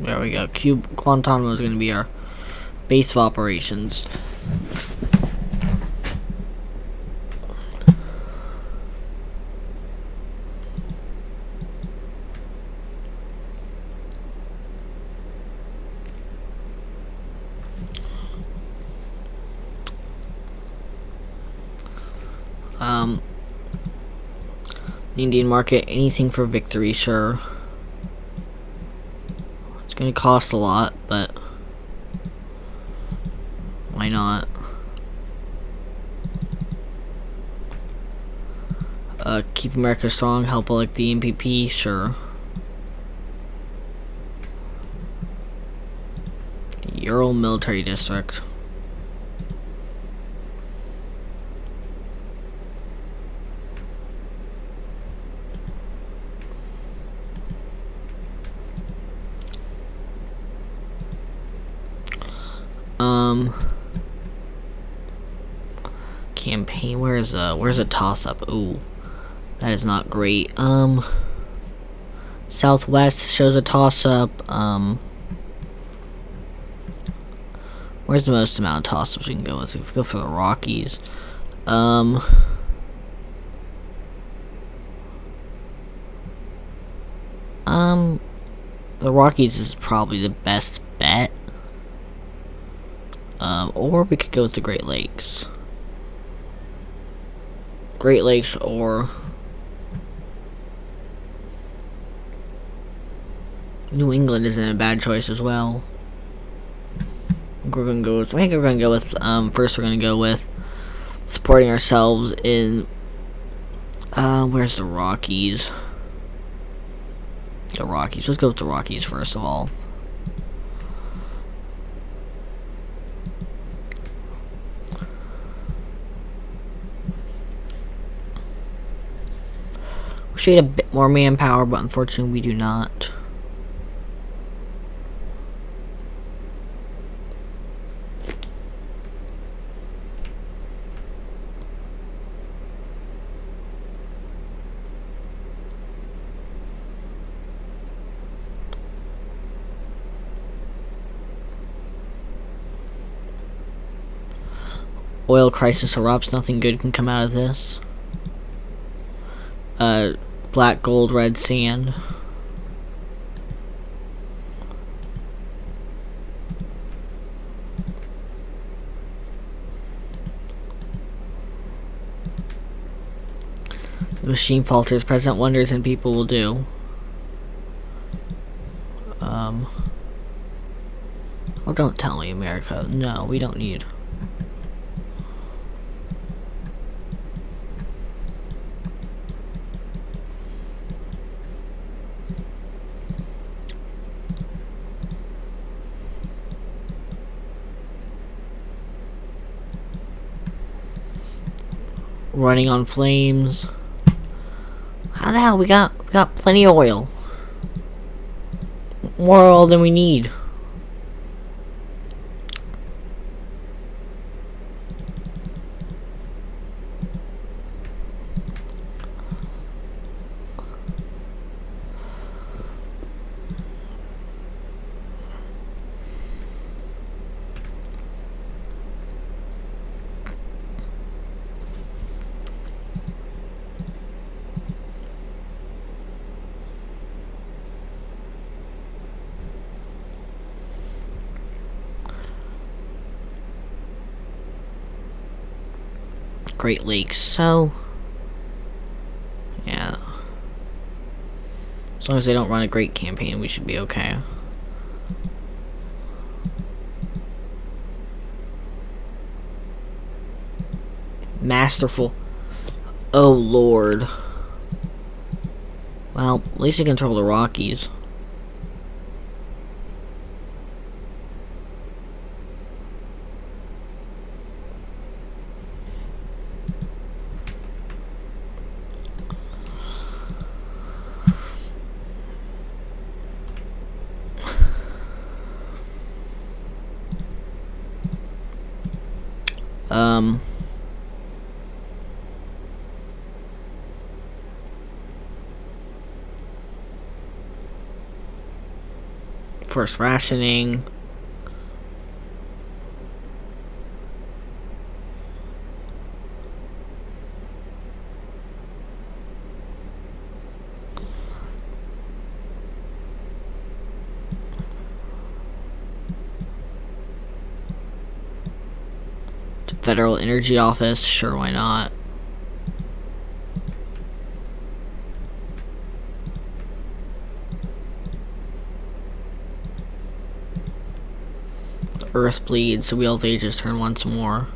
There we go. Guantanamo is going to be our base of operations. The Indian market, anything for victory, sure. It's gonna cost a lot, but why not? Keep America strong, help elect the MPP, sure. Ural Military District. Campaign, where's a toss-up? Ooh, that is not great. Southwest shows a toss-up. Where's the most amount of toss-ups we can go with? If we go for the Rockies. The Rockies is probably the best bet. Or we could go with the Great Lakes. Great Lakes or New England isn't a bad choice as well. I think we're gonna go with first we're gonna go with supporting ourselves in where's the Rockies? The Rockies. Let's go with the Rockies first of all. We need a bit more manpower, but unfortunately we do not. Oil crisis erupts, nothing good can come out of this. Black gold, red sand. The machine falters, present wonders, and people will do. Oh, don't tell me, America. No, we don't need. Running on flames. How the hell we got plenty of oil. More oil than we need. Great Lakes, so yeah. As long as they don't run a great campaign, we should be okay. Masterful. Oh, Lord. Well, at least you control the Rockies. Forced rationing. Federal Energy Office, sure, why not? The Earth bleeds, the Wheel of Ages turn once more.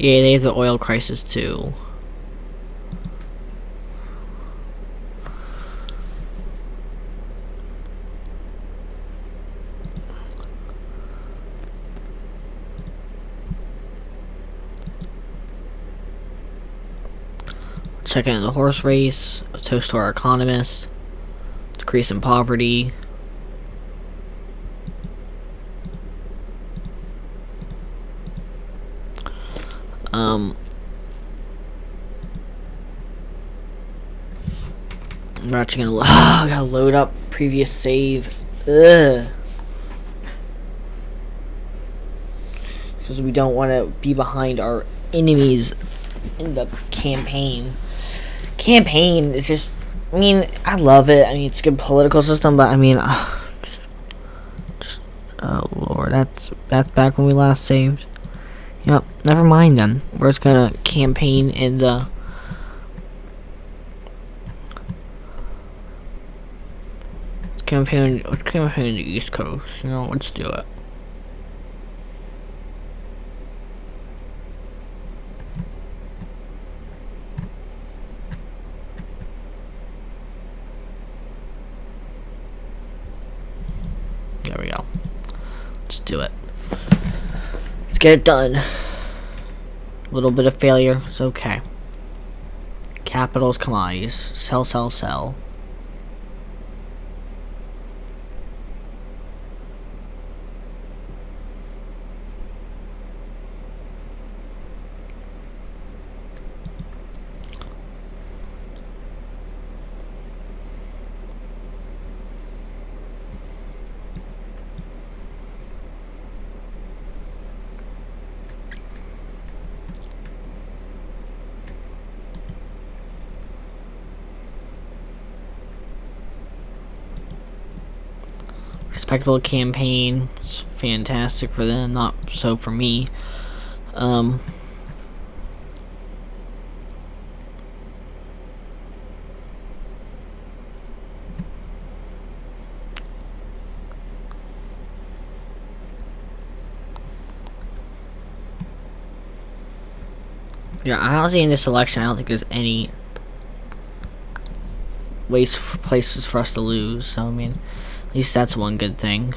Yeah, they have the oil crisis too. Checking in the horse race, a toast to our economists, decrease in poverty. We're actually gonna gotta load up previous save. Ugh. Because we don't want to be behind our enemies in the campaign. Campaign is just, I mean, I love it. I mean, it's a good political system, but I mean, just oh Lord, that's back when we last saved. Yep, never mind then. We're just gonna campaign in the let's campaign in the East Coast. You know, let's do it. There we go. Let's do it. Let's get it done. A little bit of failure is okay. Capitals, commodities. Sell, sell, sell. Respectable campaign. It's fantastic for them, not so for me. Yeah, honestly, in this election, I don't think there's any places for us to lose. So I mean, at least that's one good thing.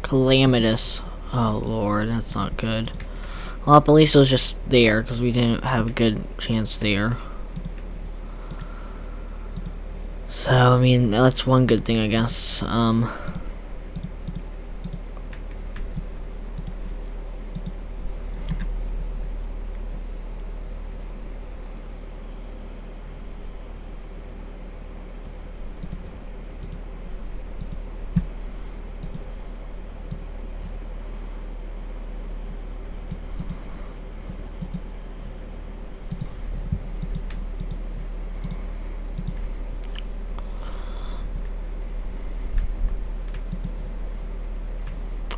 Calamitous. Oh lord, that's not good. Well, at least it was just there, because we didn't have a good chance there. So, I mean, that's one good thing, I guess.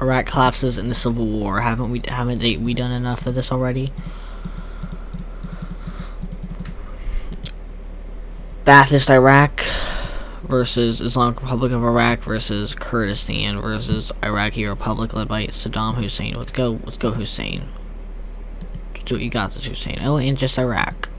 Iraq collapses in the Civil War. Haven't we done enough of this already? Ba'athist Iraq versus Islamic Republic of Iraq versus Kurdistan versus Iraqi Republic led by Saddam Hussein. Let's go Hussein. Do what you got, this Hussein. Oh, and just Iraq.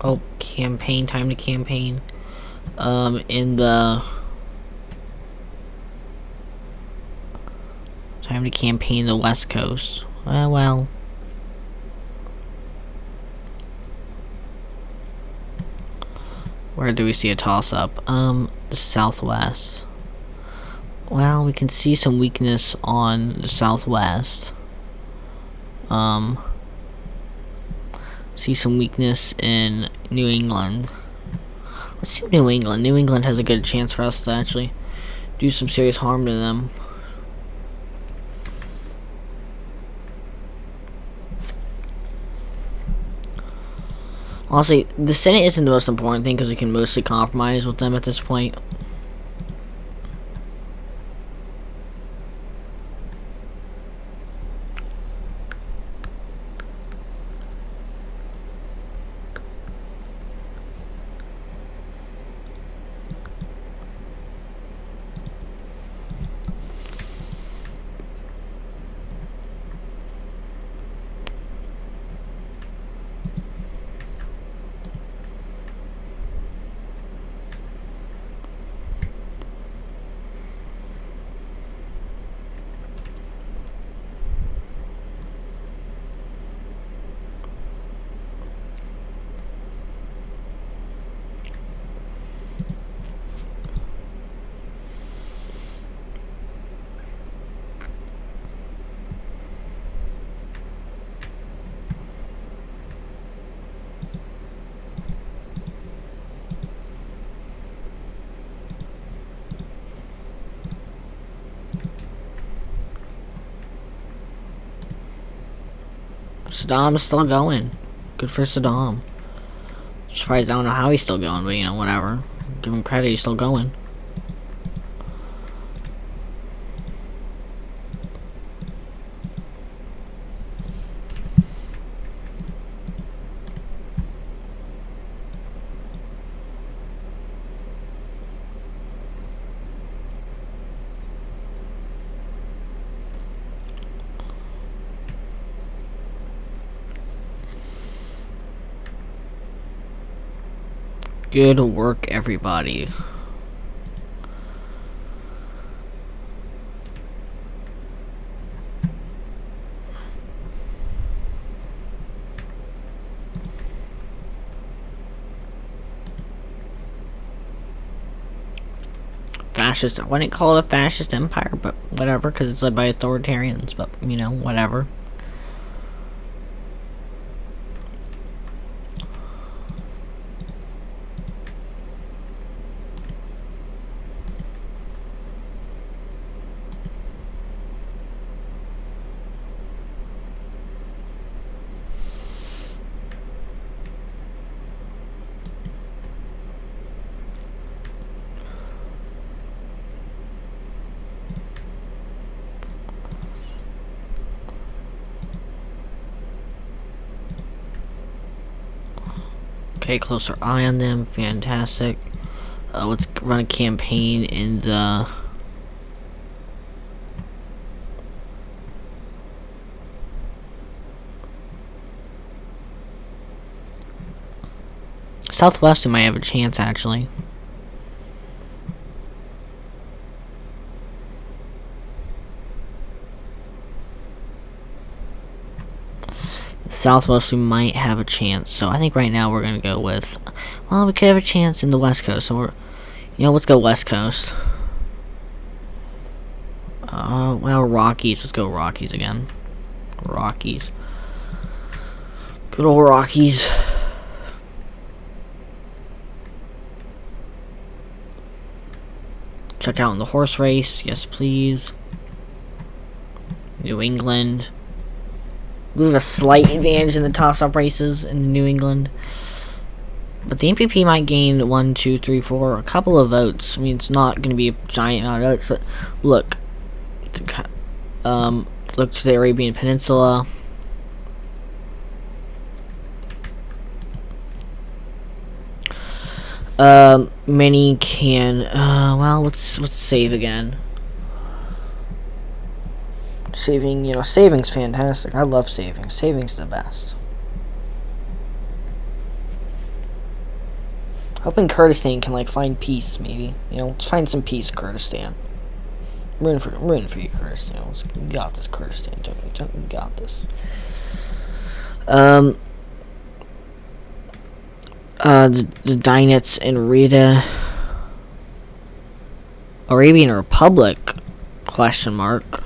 Oh, campaign, time to campaign. In the... Time to campaign the West Coast. Well... Where do we see a toss-up? The Southwest. Well, we can see some weakness on the Southwest. See some weakness in New England. Let's do New England. New England has a good chance for us to actually do some serious harm to them. Honestly, the Senate isn't the most important thing because we can mostly compromise with them at this point. Saddam's still going. Good for Saddam. Surprised, I don't know how he's still going, but you know, whatever. Give him credit, he's still going. Good work, everybody. Fascist, I wouldn't call it a fascist empire, but whatever, because it's led by authoritarians, but, you know, whatever. Okay, closer eye on them. Fantastic. Let's run a campaign in the Southwest, we might have a chance, actually. Southwest, we might have a chance. So I think right now we're gonna go with, well, we could have a chance in the West Coast. So we're, let's go West Coast. Well, Rockies. Let's go Rockies again. Rockies. Good old Rockies. Check out in the horse race. Yes, please. New England. We have a slight advantage in the toss-up races in New England. But the MPP might gain 1, 2, 3, 4, a couple of votes. I mean, it's not going to be a giant amount of votes, but look. Look to the Arabian Peninsula. Many can, well, let's save again. Saving, saving's fantastic. I love saving. Saving's the best. Hoping Kurdistan can, find peace, maybe. Let's find some peace, Kurdistan. I'm rooting for you, Kurdistan. You got this, Kurdistan. You got this. The Dinets and Rita. Arabian Republic? Question mark.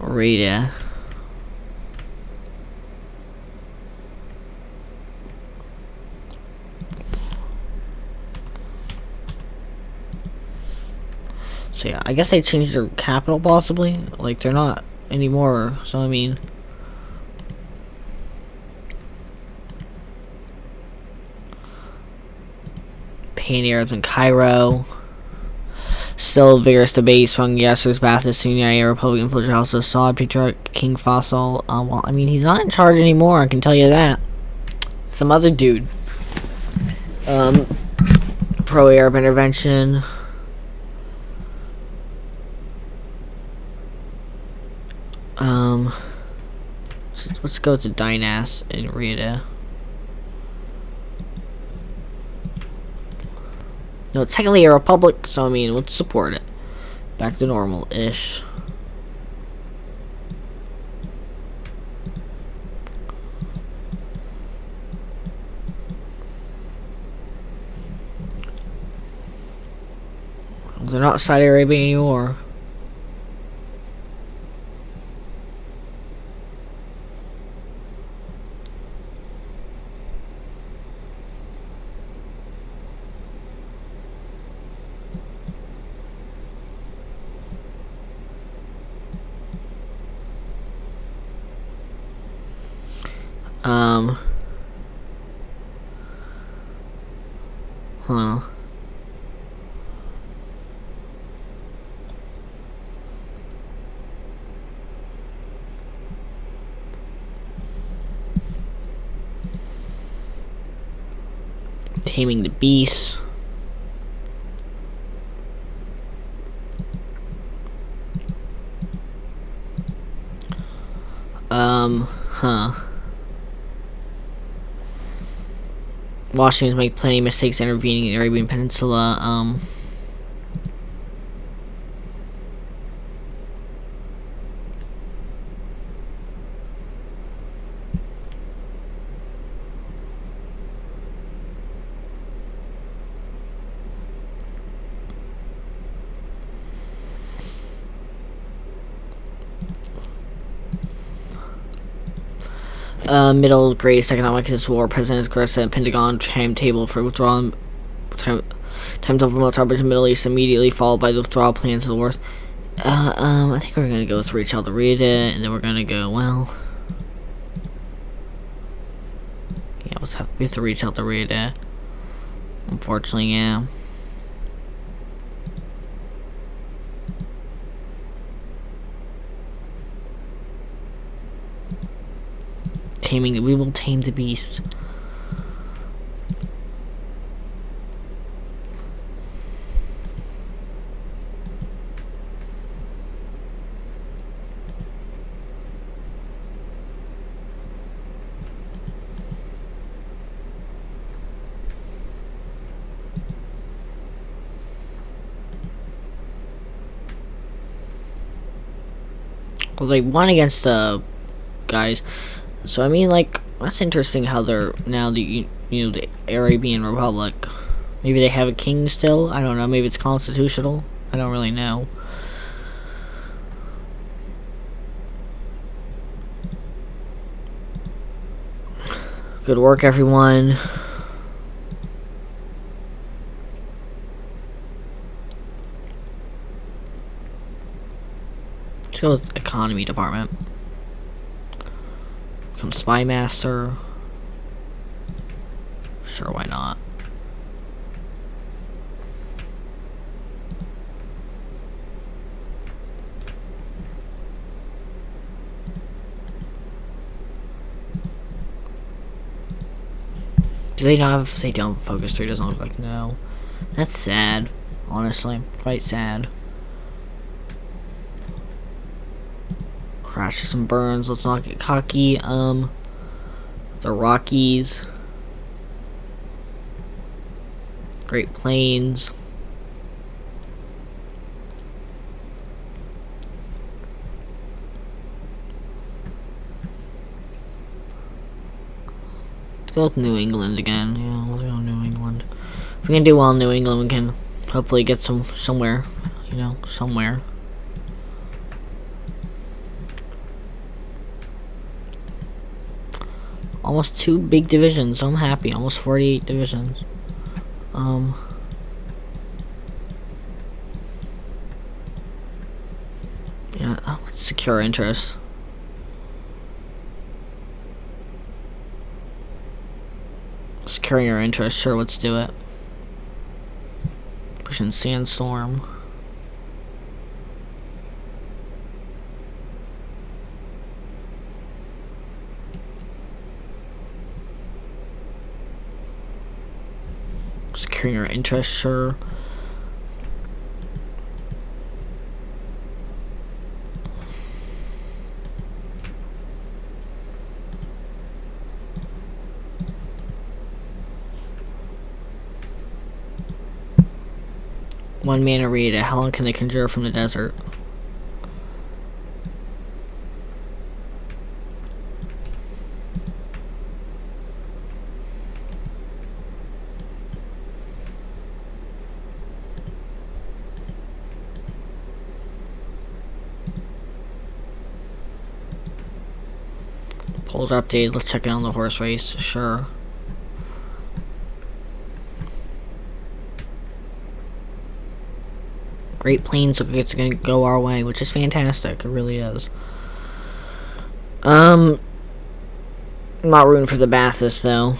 Rita. So yeah, I guess they changed their capital possibly. They're not anymore. So I mean, Pan-Arabs in Cairo. Still vigorous debate swung yesterday's Ba'athist Sunni Republican influential House of Saud Patriarch King Faisal. Well, I mean, he's not in charge anymore. I can tell you that. Some other dude. Pro-Arab intervention. Let's go to Dinas and Rita. No, it's technically a republic, so I mean, let's support it. Back to normal-ish. They're not Saudi Arabia anymore. Taming the Beast. Washington's made plenty of mistakes intervening in the Arabian Peninsula. Middle greatest economic this war. President Gressa and Pentagon timetable for withdrawal. Timetable for military operation in the Middle East immediately followed by the withdrawal plans of the wars. I think we're gonna go with Reach Al Rita, and then we're gonna go, well, yeah, we have to Reach Al Rita. Unfortunately, yeah. We will tame the beast. Well, they won against the guys. So I mean, like, that's interesting how they're now the the Arabian Republic. Maybe they have a king still. I don't know. Maybe it's constitutional. I don't really know. Good work, everyone. Let's go with economy department. Become spy master. Sure, why not? Do they not have, they don't focus 3, doesn't look like, no. That's sad, honestly, quite sad. Crashes and burns, let's not get cocky. The Rockies. Great Plains. Let's go with New England again. Yeah, let's go New England. If we can do well in New England, we can hopefully get somewhere, somewhere. Almost 2 big divisions, so I'm happy. Almost 48 divisions. Yeah, let's secure interest. Securing our interest, sure, let's do it. Pushing Sandstorm. Securing our interest, sure. One mana read. How long can they conjure from the desert? Polls are updated. Let's check in on the horse race. Sure. Great Plains looks like it's gonna go our way, which is fantastic. It really is. I'm not rooting for the Bathurst though.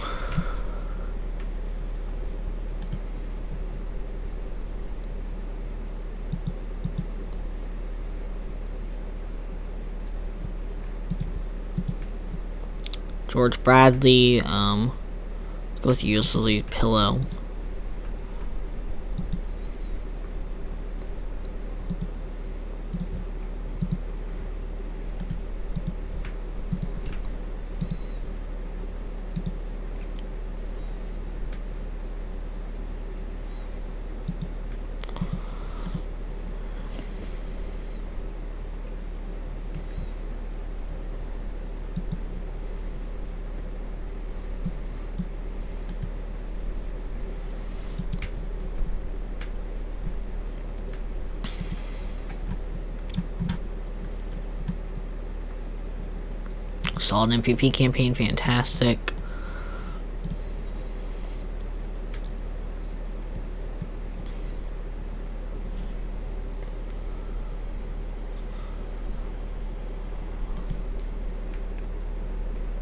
George Bradley. Let's go with usually Pillow. Solid MPP campaign, fantastic.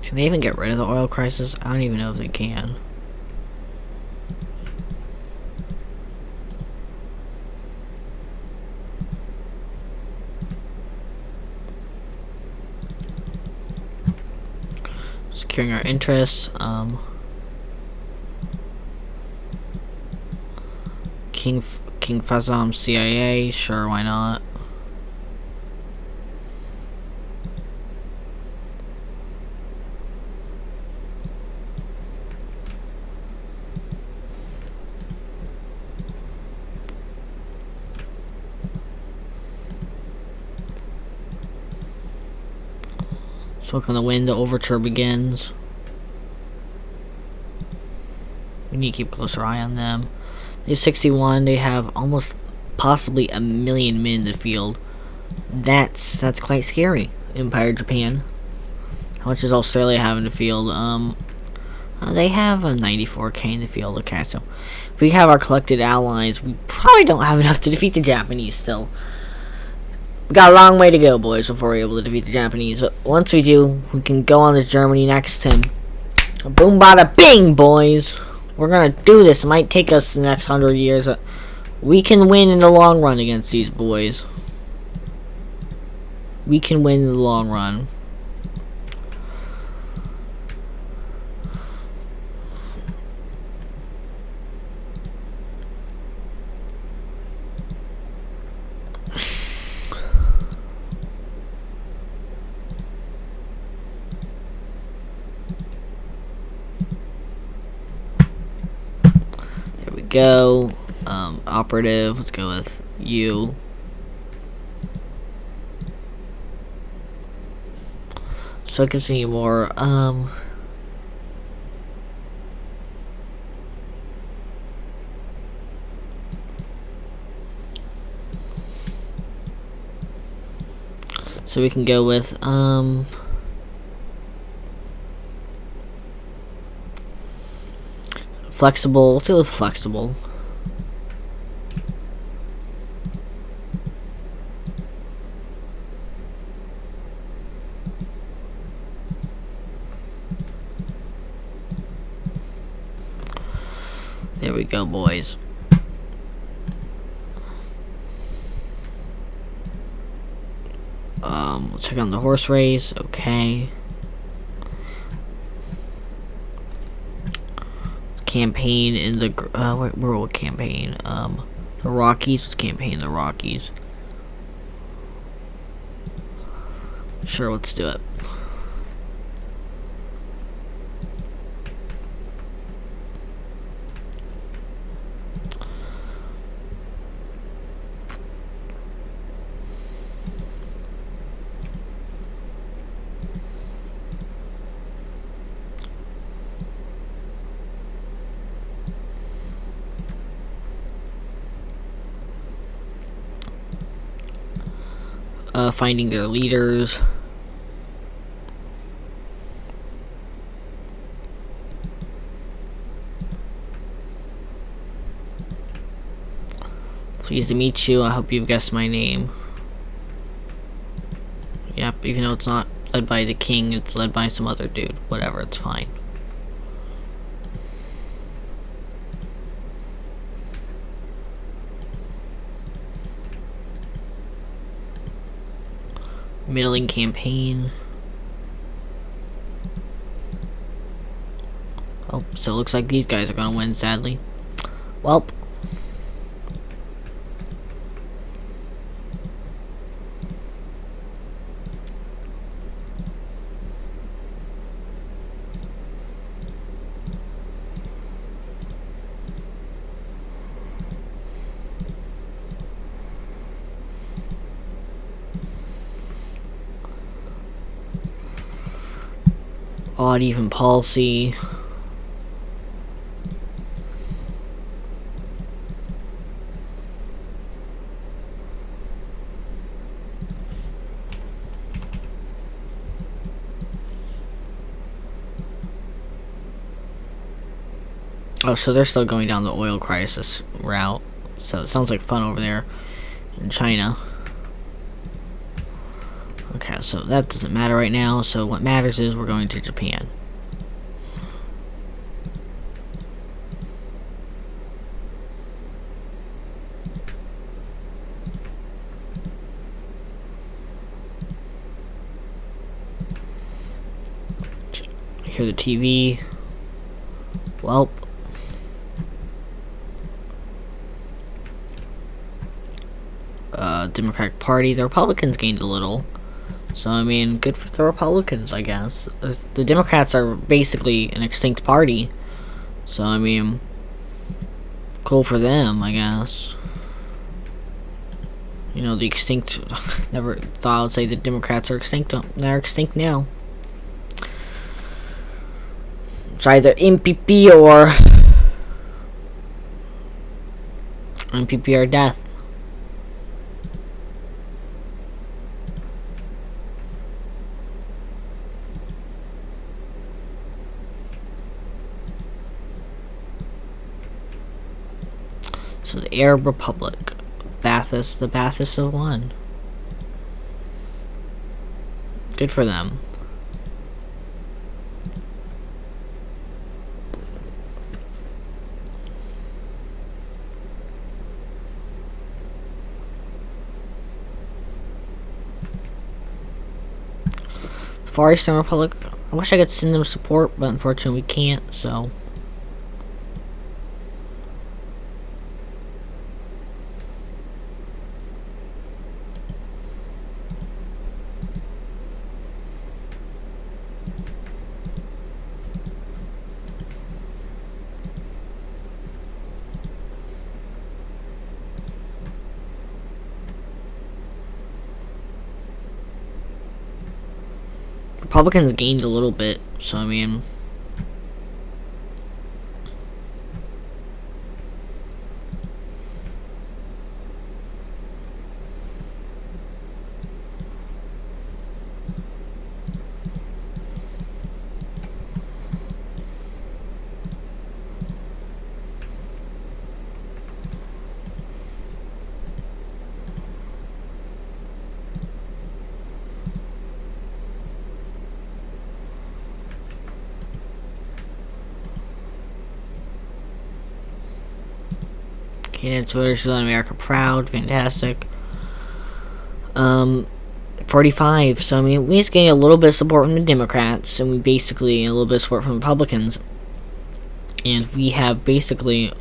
Can they even get rid of the oil crisis? I don't even know if they can. Securing our interests. King Fazam CIA, sure, why not? Smoke on the Wind, the overture begins. We need to keep a closer eye on them. They have 61. They have almost possibly 1 million men in the field. That's quite scary. Empire Japan. How much does Australia have in the field? They have a 94k in the field. Okay, so if we have our collected allies, we probably don't have enough to defeat the Japanese still. We got a long way to go, boys, before we're able to defeat the Japanese. But once we do, we can go on to Germany next, and boom, bada, bing, boys. We're gonna do this. It might take us the next 100 years. But we can win in the long run against these boys. We can win in the long run. There we go. Operative. Let's go with you. So it gives me more, so we can go with, flexible. Let's go with flexible. There we go, boys. We'll check on the horse race. Okay. Campaign in the where will campaign? The Rockies. Let's campaign the Rockies. Sure, let's do it. Finding their leaders. Pleased to meet you. I hope you've guessed my name. Yep, even though it's not led by the king, it's led by some other dude. Whatever, it's fine. Middling campaign. Oh, so it looks like these guys are gonna win, sadly. Welp. Odd even policy. Oh, so they're still going down the oil crisis route. So it sounds like fun over there in China. Okay, so that doesn't matter right now. So what matters is we're going to Japan. I hear the TV. Welp. Democratic Party. The Republicans gained a little. So, I mean, good for the Republicans, I guess. The Democrats are basically an extinct party. So, I mean, cool for them, I guess. You know, the extinct... Never thought I would say the Democrats are extinct. They're extinct now. It's either MPP or MPP or death. So the Arab Republic, Ba'athist, the Ba'athists have won. Good for them. Far Eastern Republic, I wish I could send them support, but unfortunately we can't, so. Republicans gained a little bit, so I mean. Candidates voters let America proud, fantastic. 45, so I mean, we just gained a little bit of support from the Democrats, and we basically gained a little bit of support from Republicans. And we have basically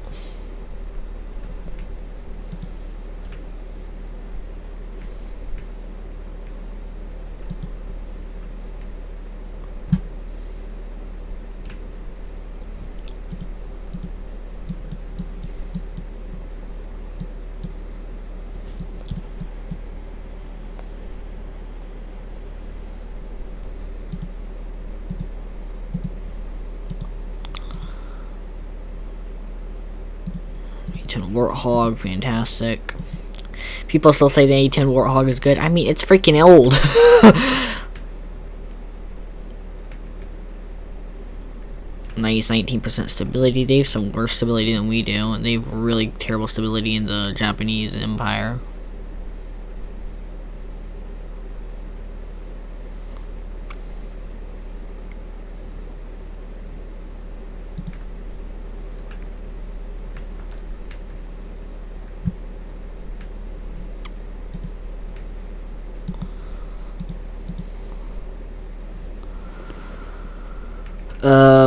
Warthog, fantastic. People still say the A10 Warthog is good. I mean, it's freaking old. Nice 19% stability. They have some worse stability than we do, and they have really terrible stability in the Japanese Empire.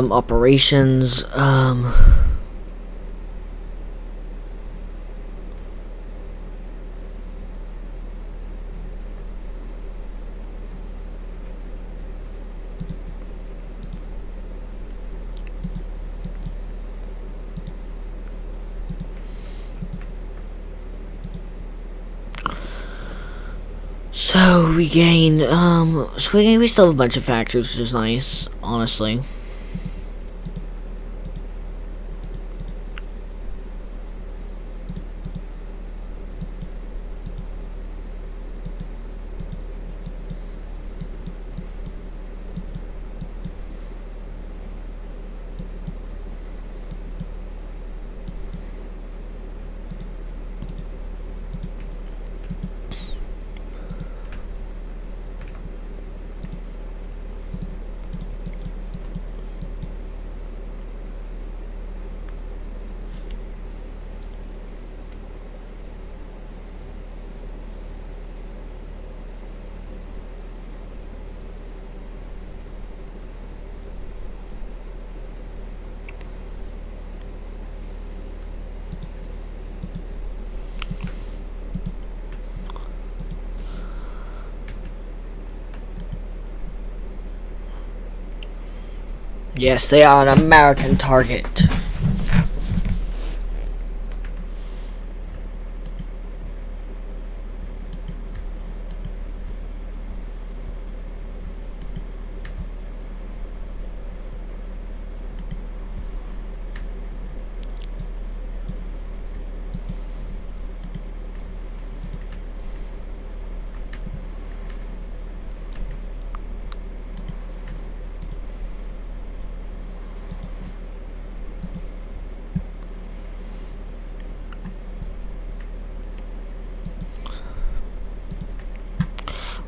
Operations, so we gain, we still have a bunch of factors, which is nice, honestly. Yes, they are an American target.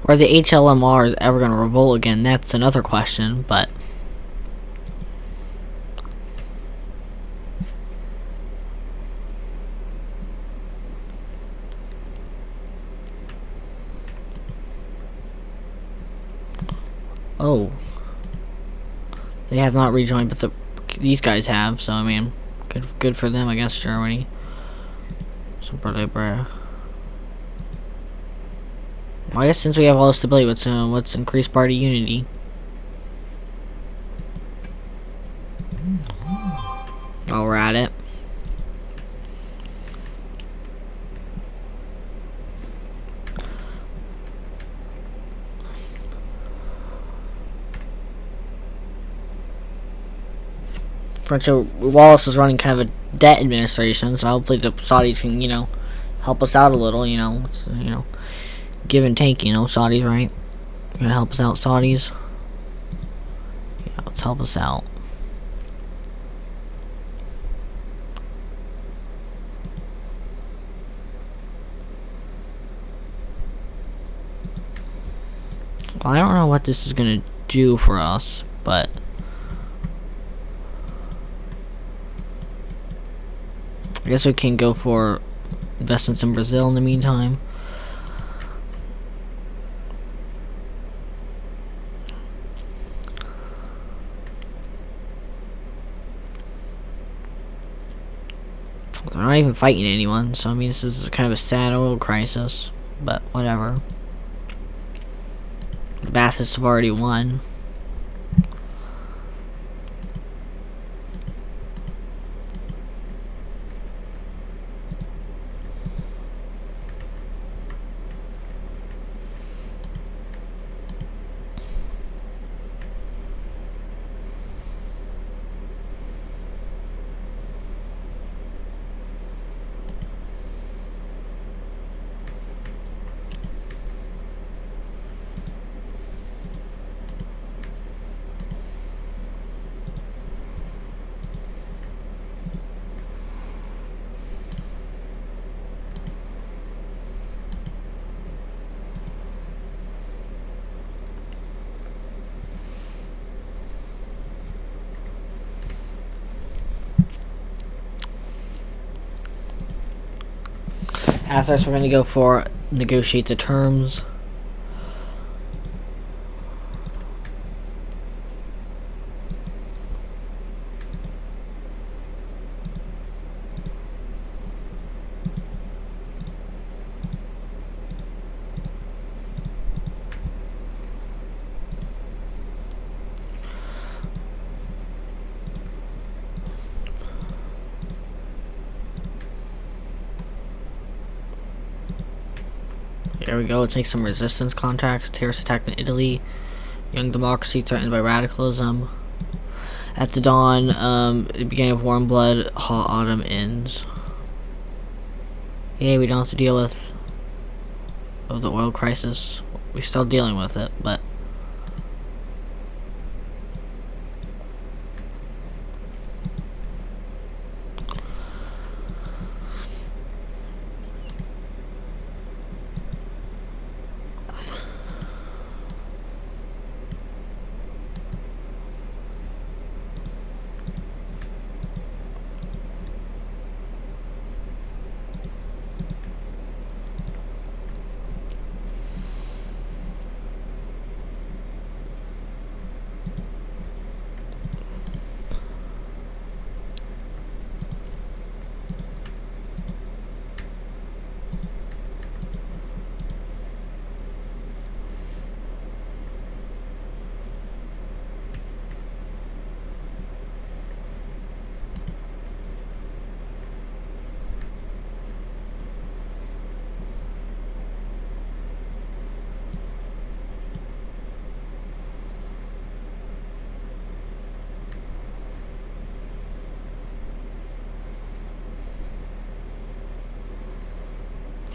Or the HLMR is ever going to revolt again, that's another question, but... Oh. They have not rejoined, but these guys have, so I mean, good for them, I guess, Germany. Super Libre. Well, I guess since we have all the stability, what's increased party unity? Oh, we're at it. So Wallace is running kind of a debt administration, so hopefully the Saudis can, you know, help us out a little, you know. It's, you know, give and take, you know. Saudis, right? You're gonna help us out, Saudis. Yeah, let's help us out. Well, I don't know what this is gonna do for us, but I guess we can go for investments in Brazil in the meantime. They're not even fighting anyone, so I mean this is kind of a sad oil crisis, but whatever. The Bassists have already won. After this, we're going to go for negotiate the terms. There we go. Let's make some resistance contacts. Terrorist attack in Italy. Young democracy threatened by radicalism. At the dawn, the beginning of warm blood, hot autumn ends. Yay, we don't have to deal with the oil crisis. We're still dealing with it, but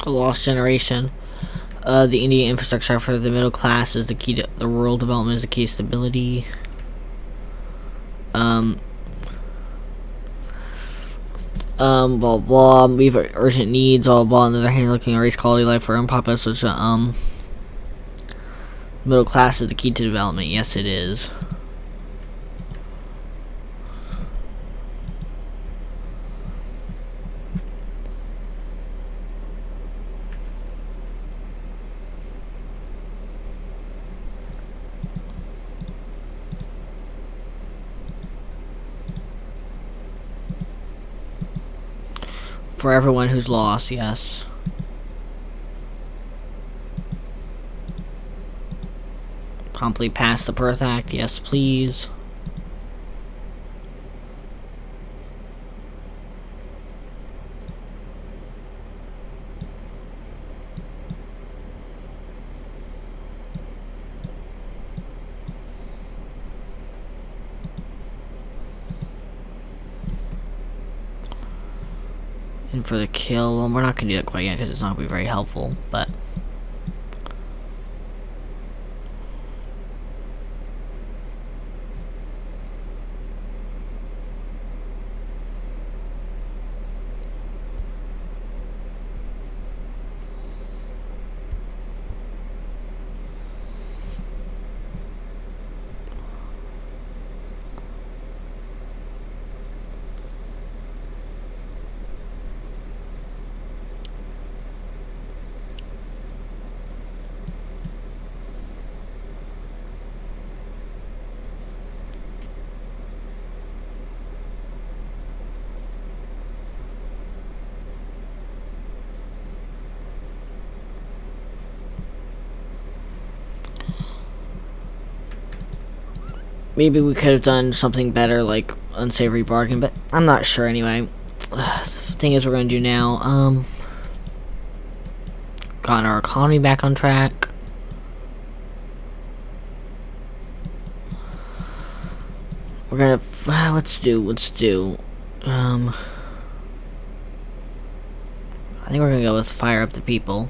a lost generation. The Indian infrastructure for the middle class is the key to the rural development is the key to stability. Blah blah. We have urgent needs. Blah blah. On the other hand, looking at race quality life for our own populace, which Middle class is the key to development. Yes, it is. For everyone who's lost, yes. Promptly pass the Perth Act, yes please. And for the kill, well, we're not going to do that quite yet because it's not going to be very helpful, but... Maybe we could have done something better, like unsavory bargain, but I'm not sure anyway. The thing is, we're going to do now, got our economy back on track. We're gonna, let's do, I think we're gonna go with fire up the people.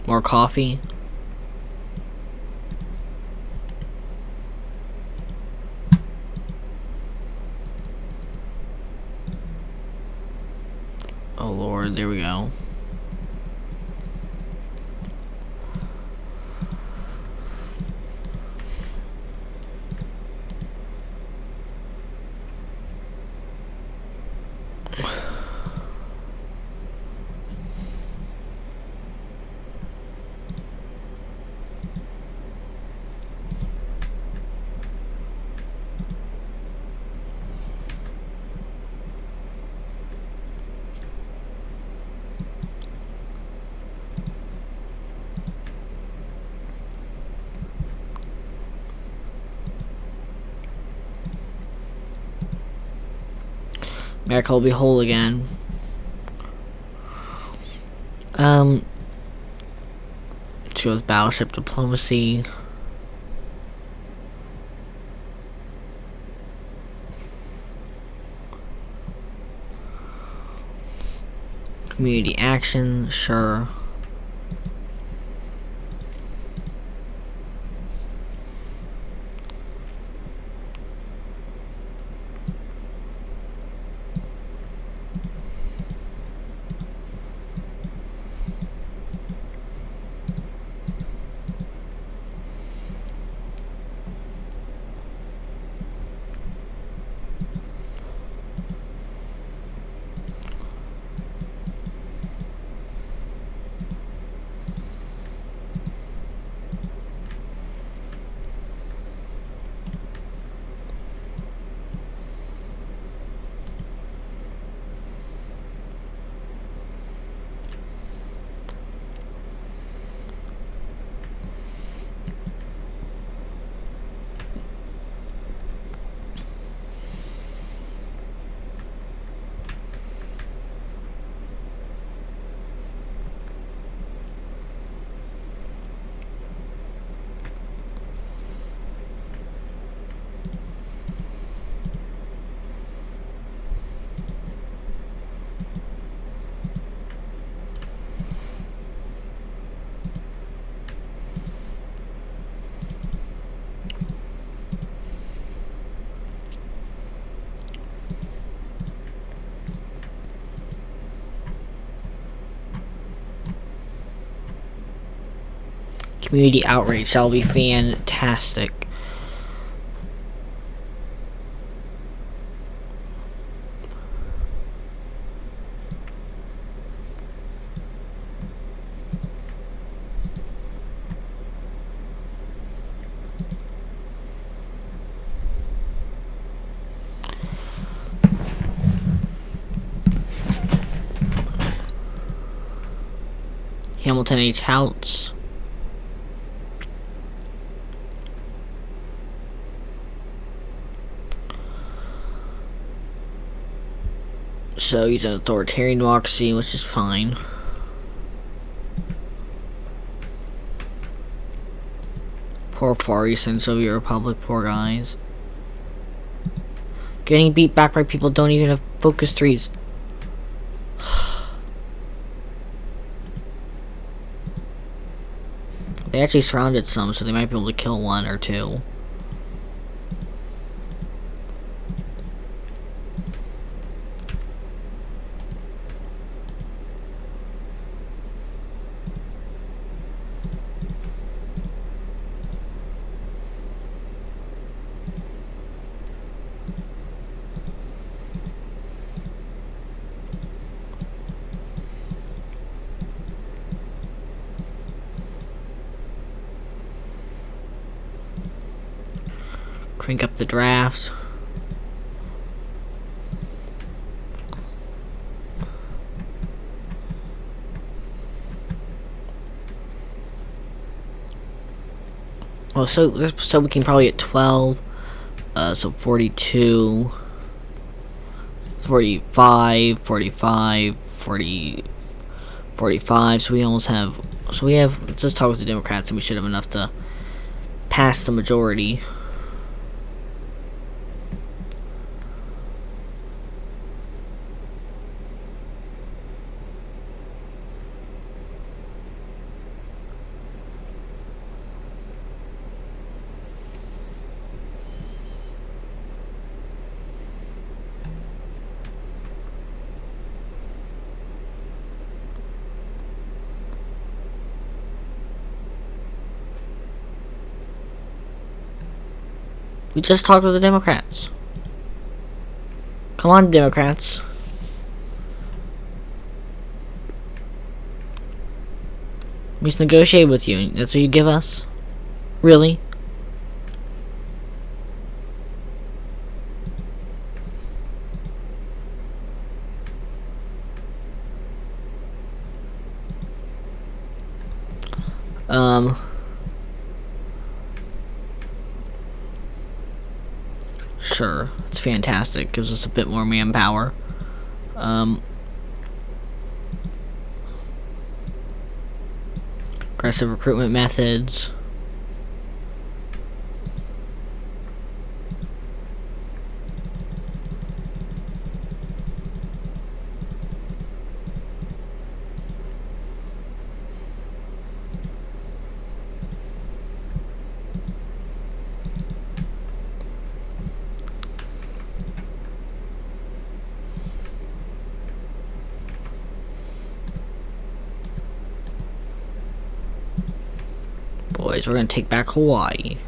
More coffee. Oh Lord, there we go. America will be whole again. To go with battleship diplomacy. Community action, sure. community outreach. That'll be fantastic. Hamilton H. Houts. So he's an authoritarian democracy, which is fine. Poor Far Eastern Soviet Republic, poor guys. Getting beat back by people don't even have focus trees. They actually surrounded some, so they might be able to kill one or two. Crank up the draft. Well, so we can probably get 12. So 42, 45, 45, 40, 45. So we almost have. So we have. Let's just talk with the Democrats, and we should have enough to pass the majority. We just talked with the Democrats. Come on, Democrats. We just negotiate with you. That's what you give us? Really? Sure, it's fantastic. Gives us a bit more manpower. Aggressive recruitment methods. Boys, we're gonna take back Hawaii.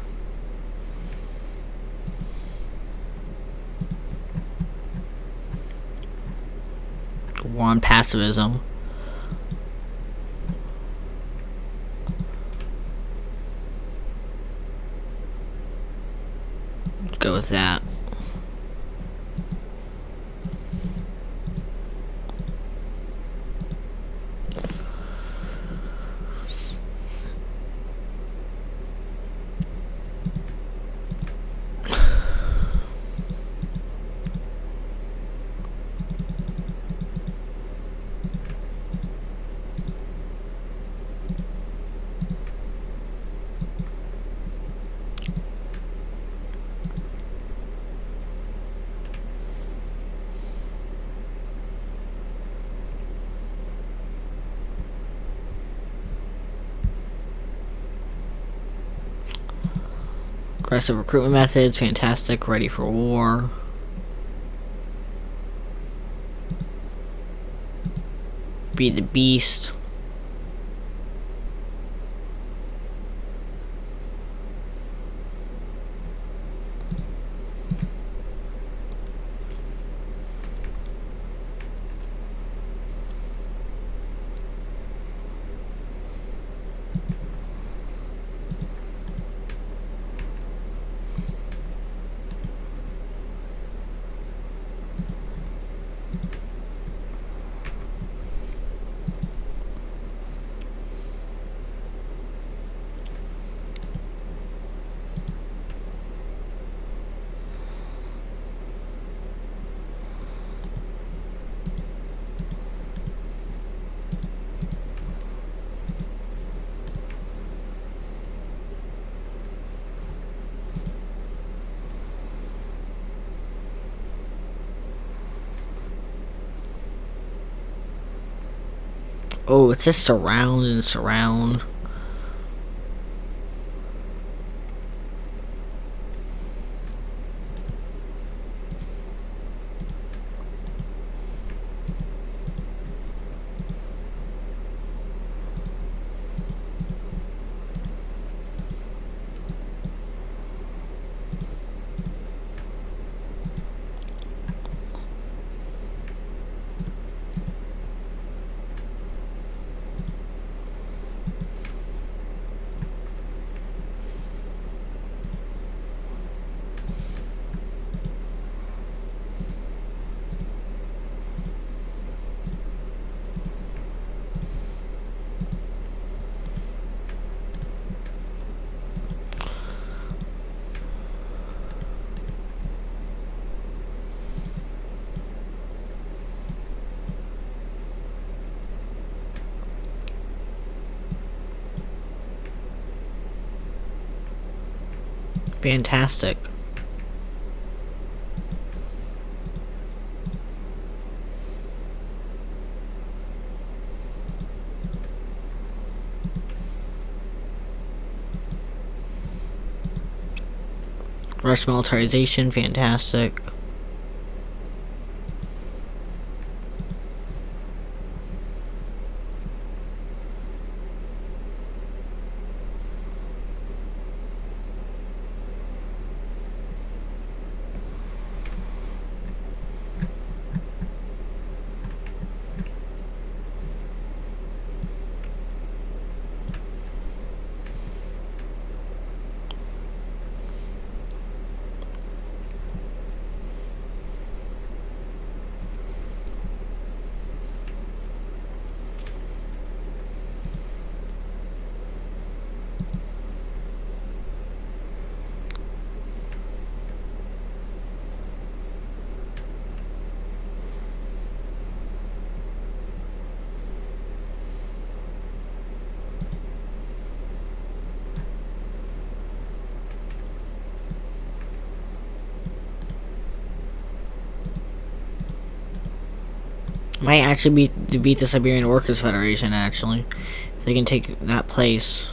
War on pacifism. Let's go with that. Aggressive recruitment methods, fantastic. Ready for war. Be the beast. Oh, it's just surround and surround. Fantastic. Rush militarization, fantastic. Might actually beat the Siberian Workers' Federation, actually. If they can take that place.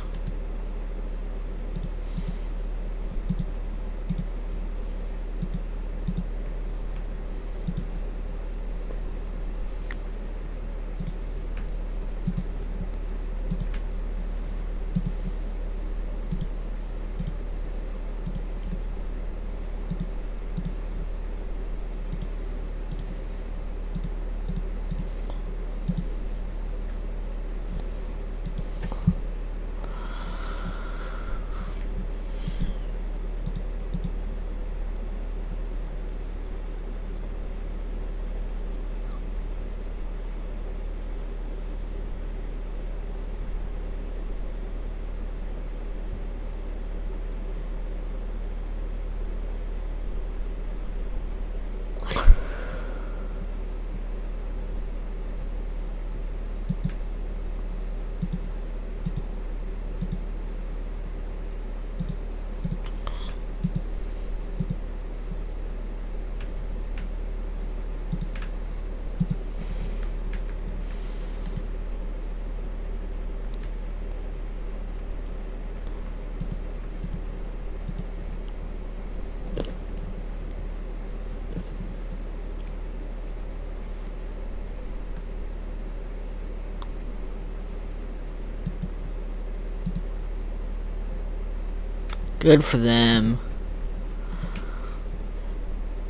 Good for them.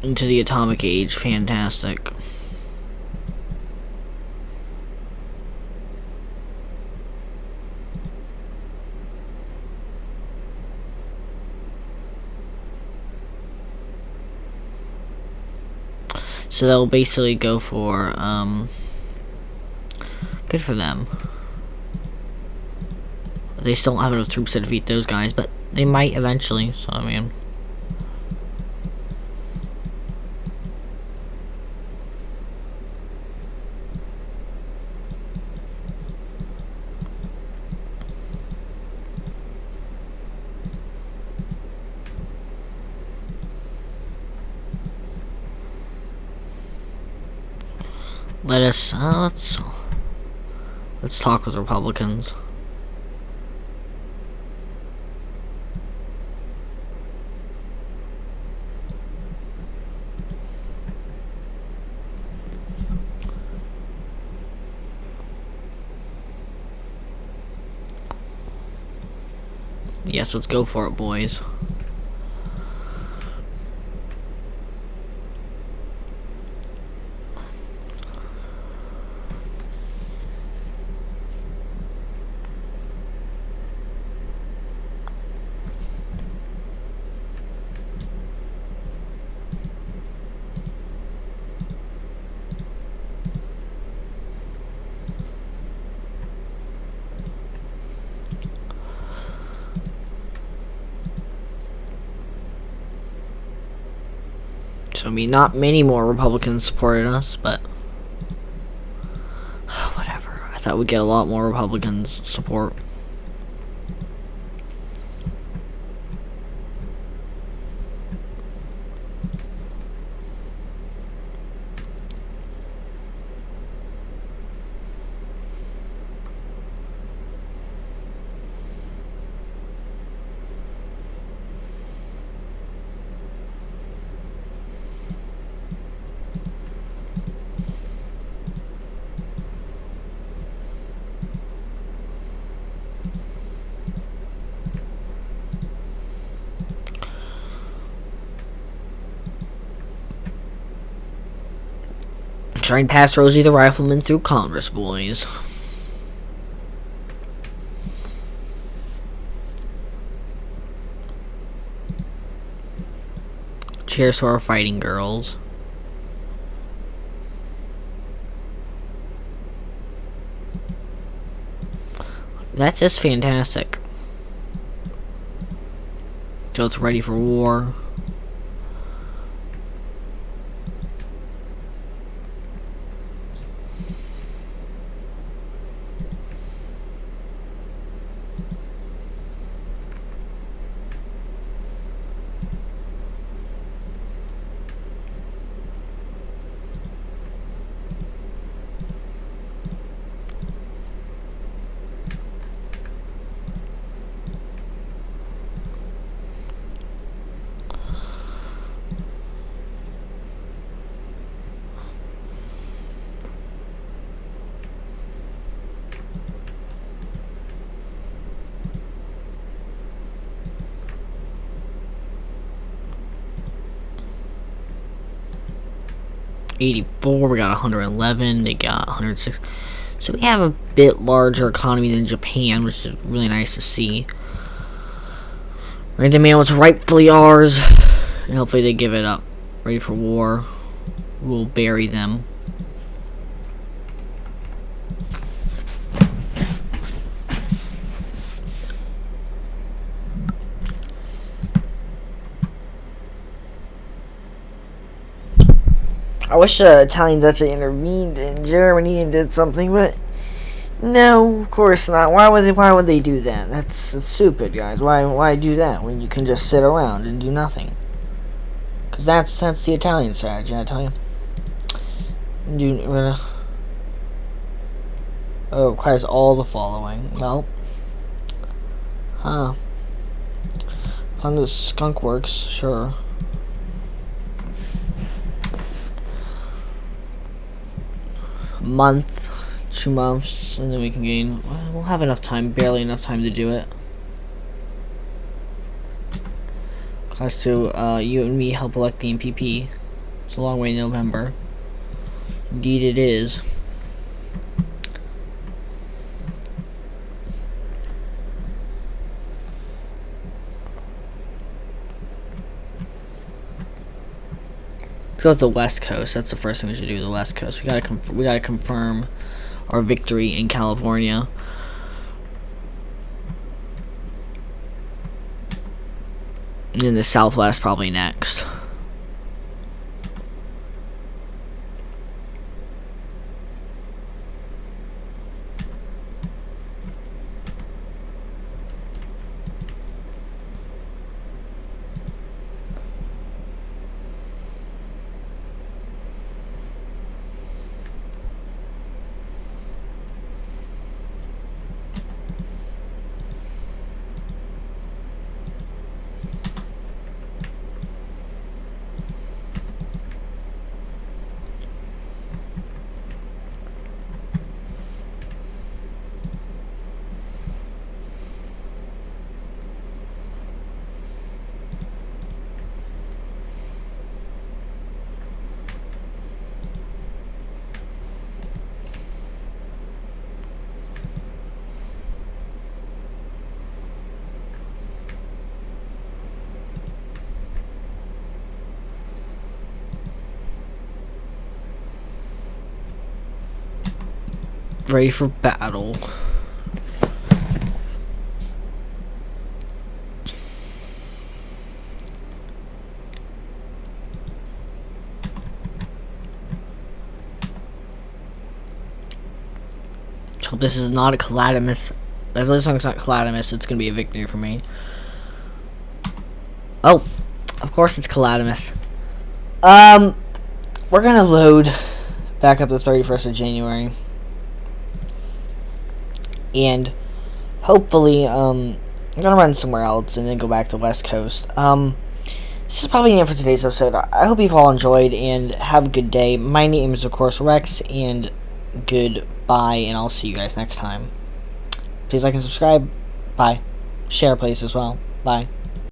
Into the atomic age, fantastic. So they'll basically go for, good for them. They still don't have enough troops to defeat those guys, but they might eventually, so I mean. Let's Let's talk with Republicans. Yes, let's go for it, boys. So, I mean, not many more Republicans supported us, but whatever. I thought we'd get a lot more Republicans support. Try and pass Rosie the Rifleman through Congress, boys. Cheers to our fighting girls. That's just fantastic. So it's ready for war. $84, we got 111, they got 106. So we have a bit larger economy than Japan, which is really nice to see. We're gonna demand what's rightfully ours, and hopefully they give it up. Ready for war. We'll bury them. I wish the Italians actually intervened in Germany and did something, but no, of course not. Why would they do that? That's stupid, guys. Why do that when you can just sit around and do nothing? Because that's the Italian strategy, I tell you. Oh, it requires all the following. Well, on the skunk works, sure. Month, 2 months, and then we can gain. We'll have enough time, barely enough time to do it. Class 2, you and me help elect the MPP. It's a long way in November. Indeed it is. Let's go with the West Coast. That's the first thing we should do. The West Coast. We gotta confirm our victory in California. And then the Southwest probably next. ready for battle. Hope this is not a Caladimus. If this song's not Caladimus, it's gonna be a victory for me. Oh, of course it's Caladimus. We're gonna load back up the 31st of January. And hopefully, I'm gonna run somewhere else and then go back to the West Coast. This is probably it for today's episode. I hope you've all enjoyed and have a good day. My name is, of course, Rex, and goodbye, and I'll see you guys next time. Please like and subscribe. Bye. Share, please, as well. Bye.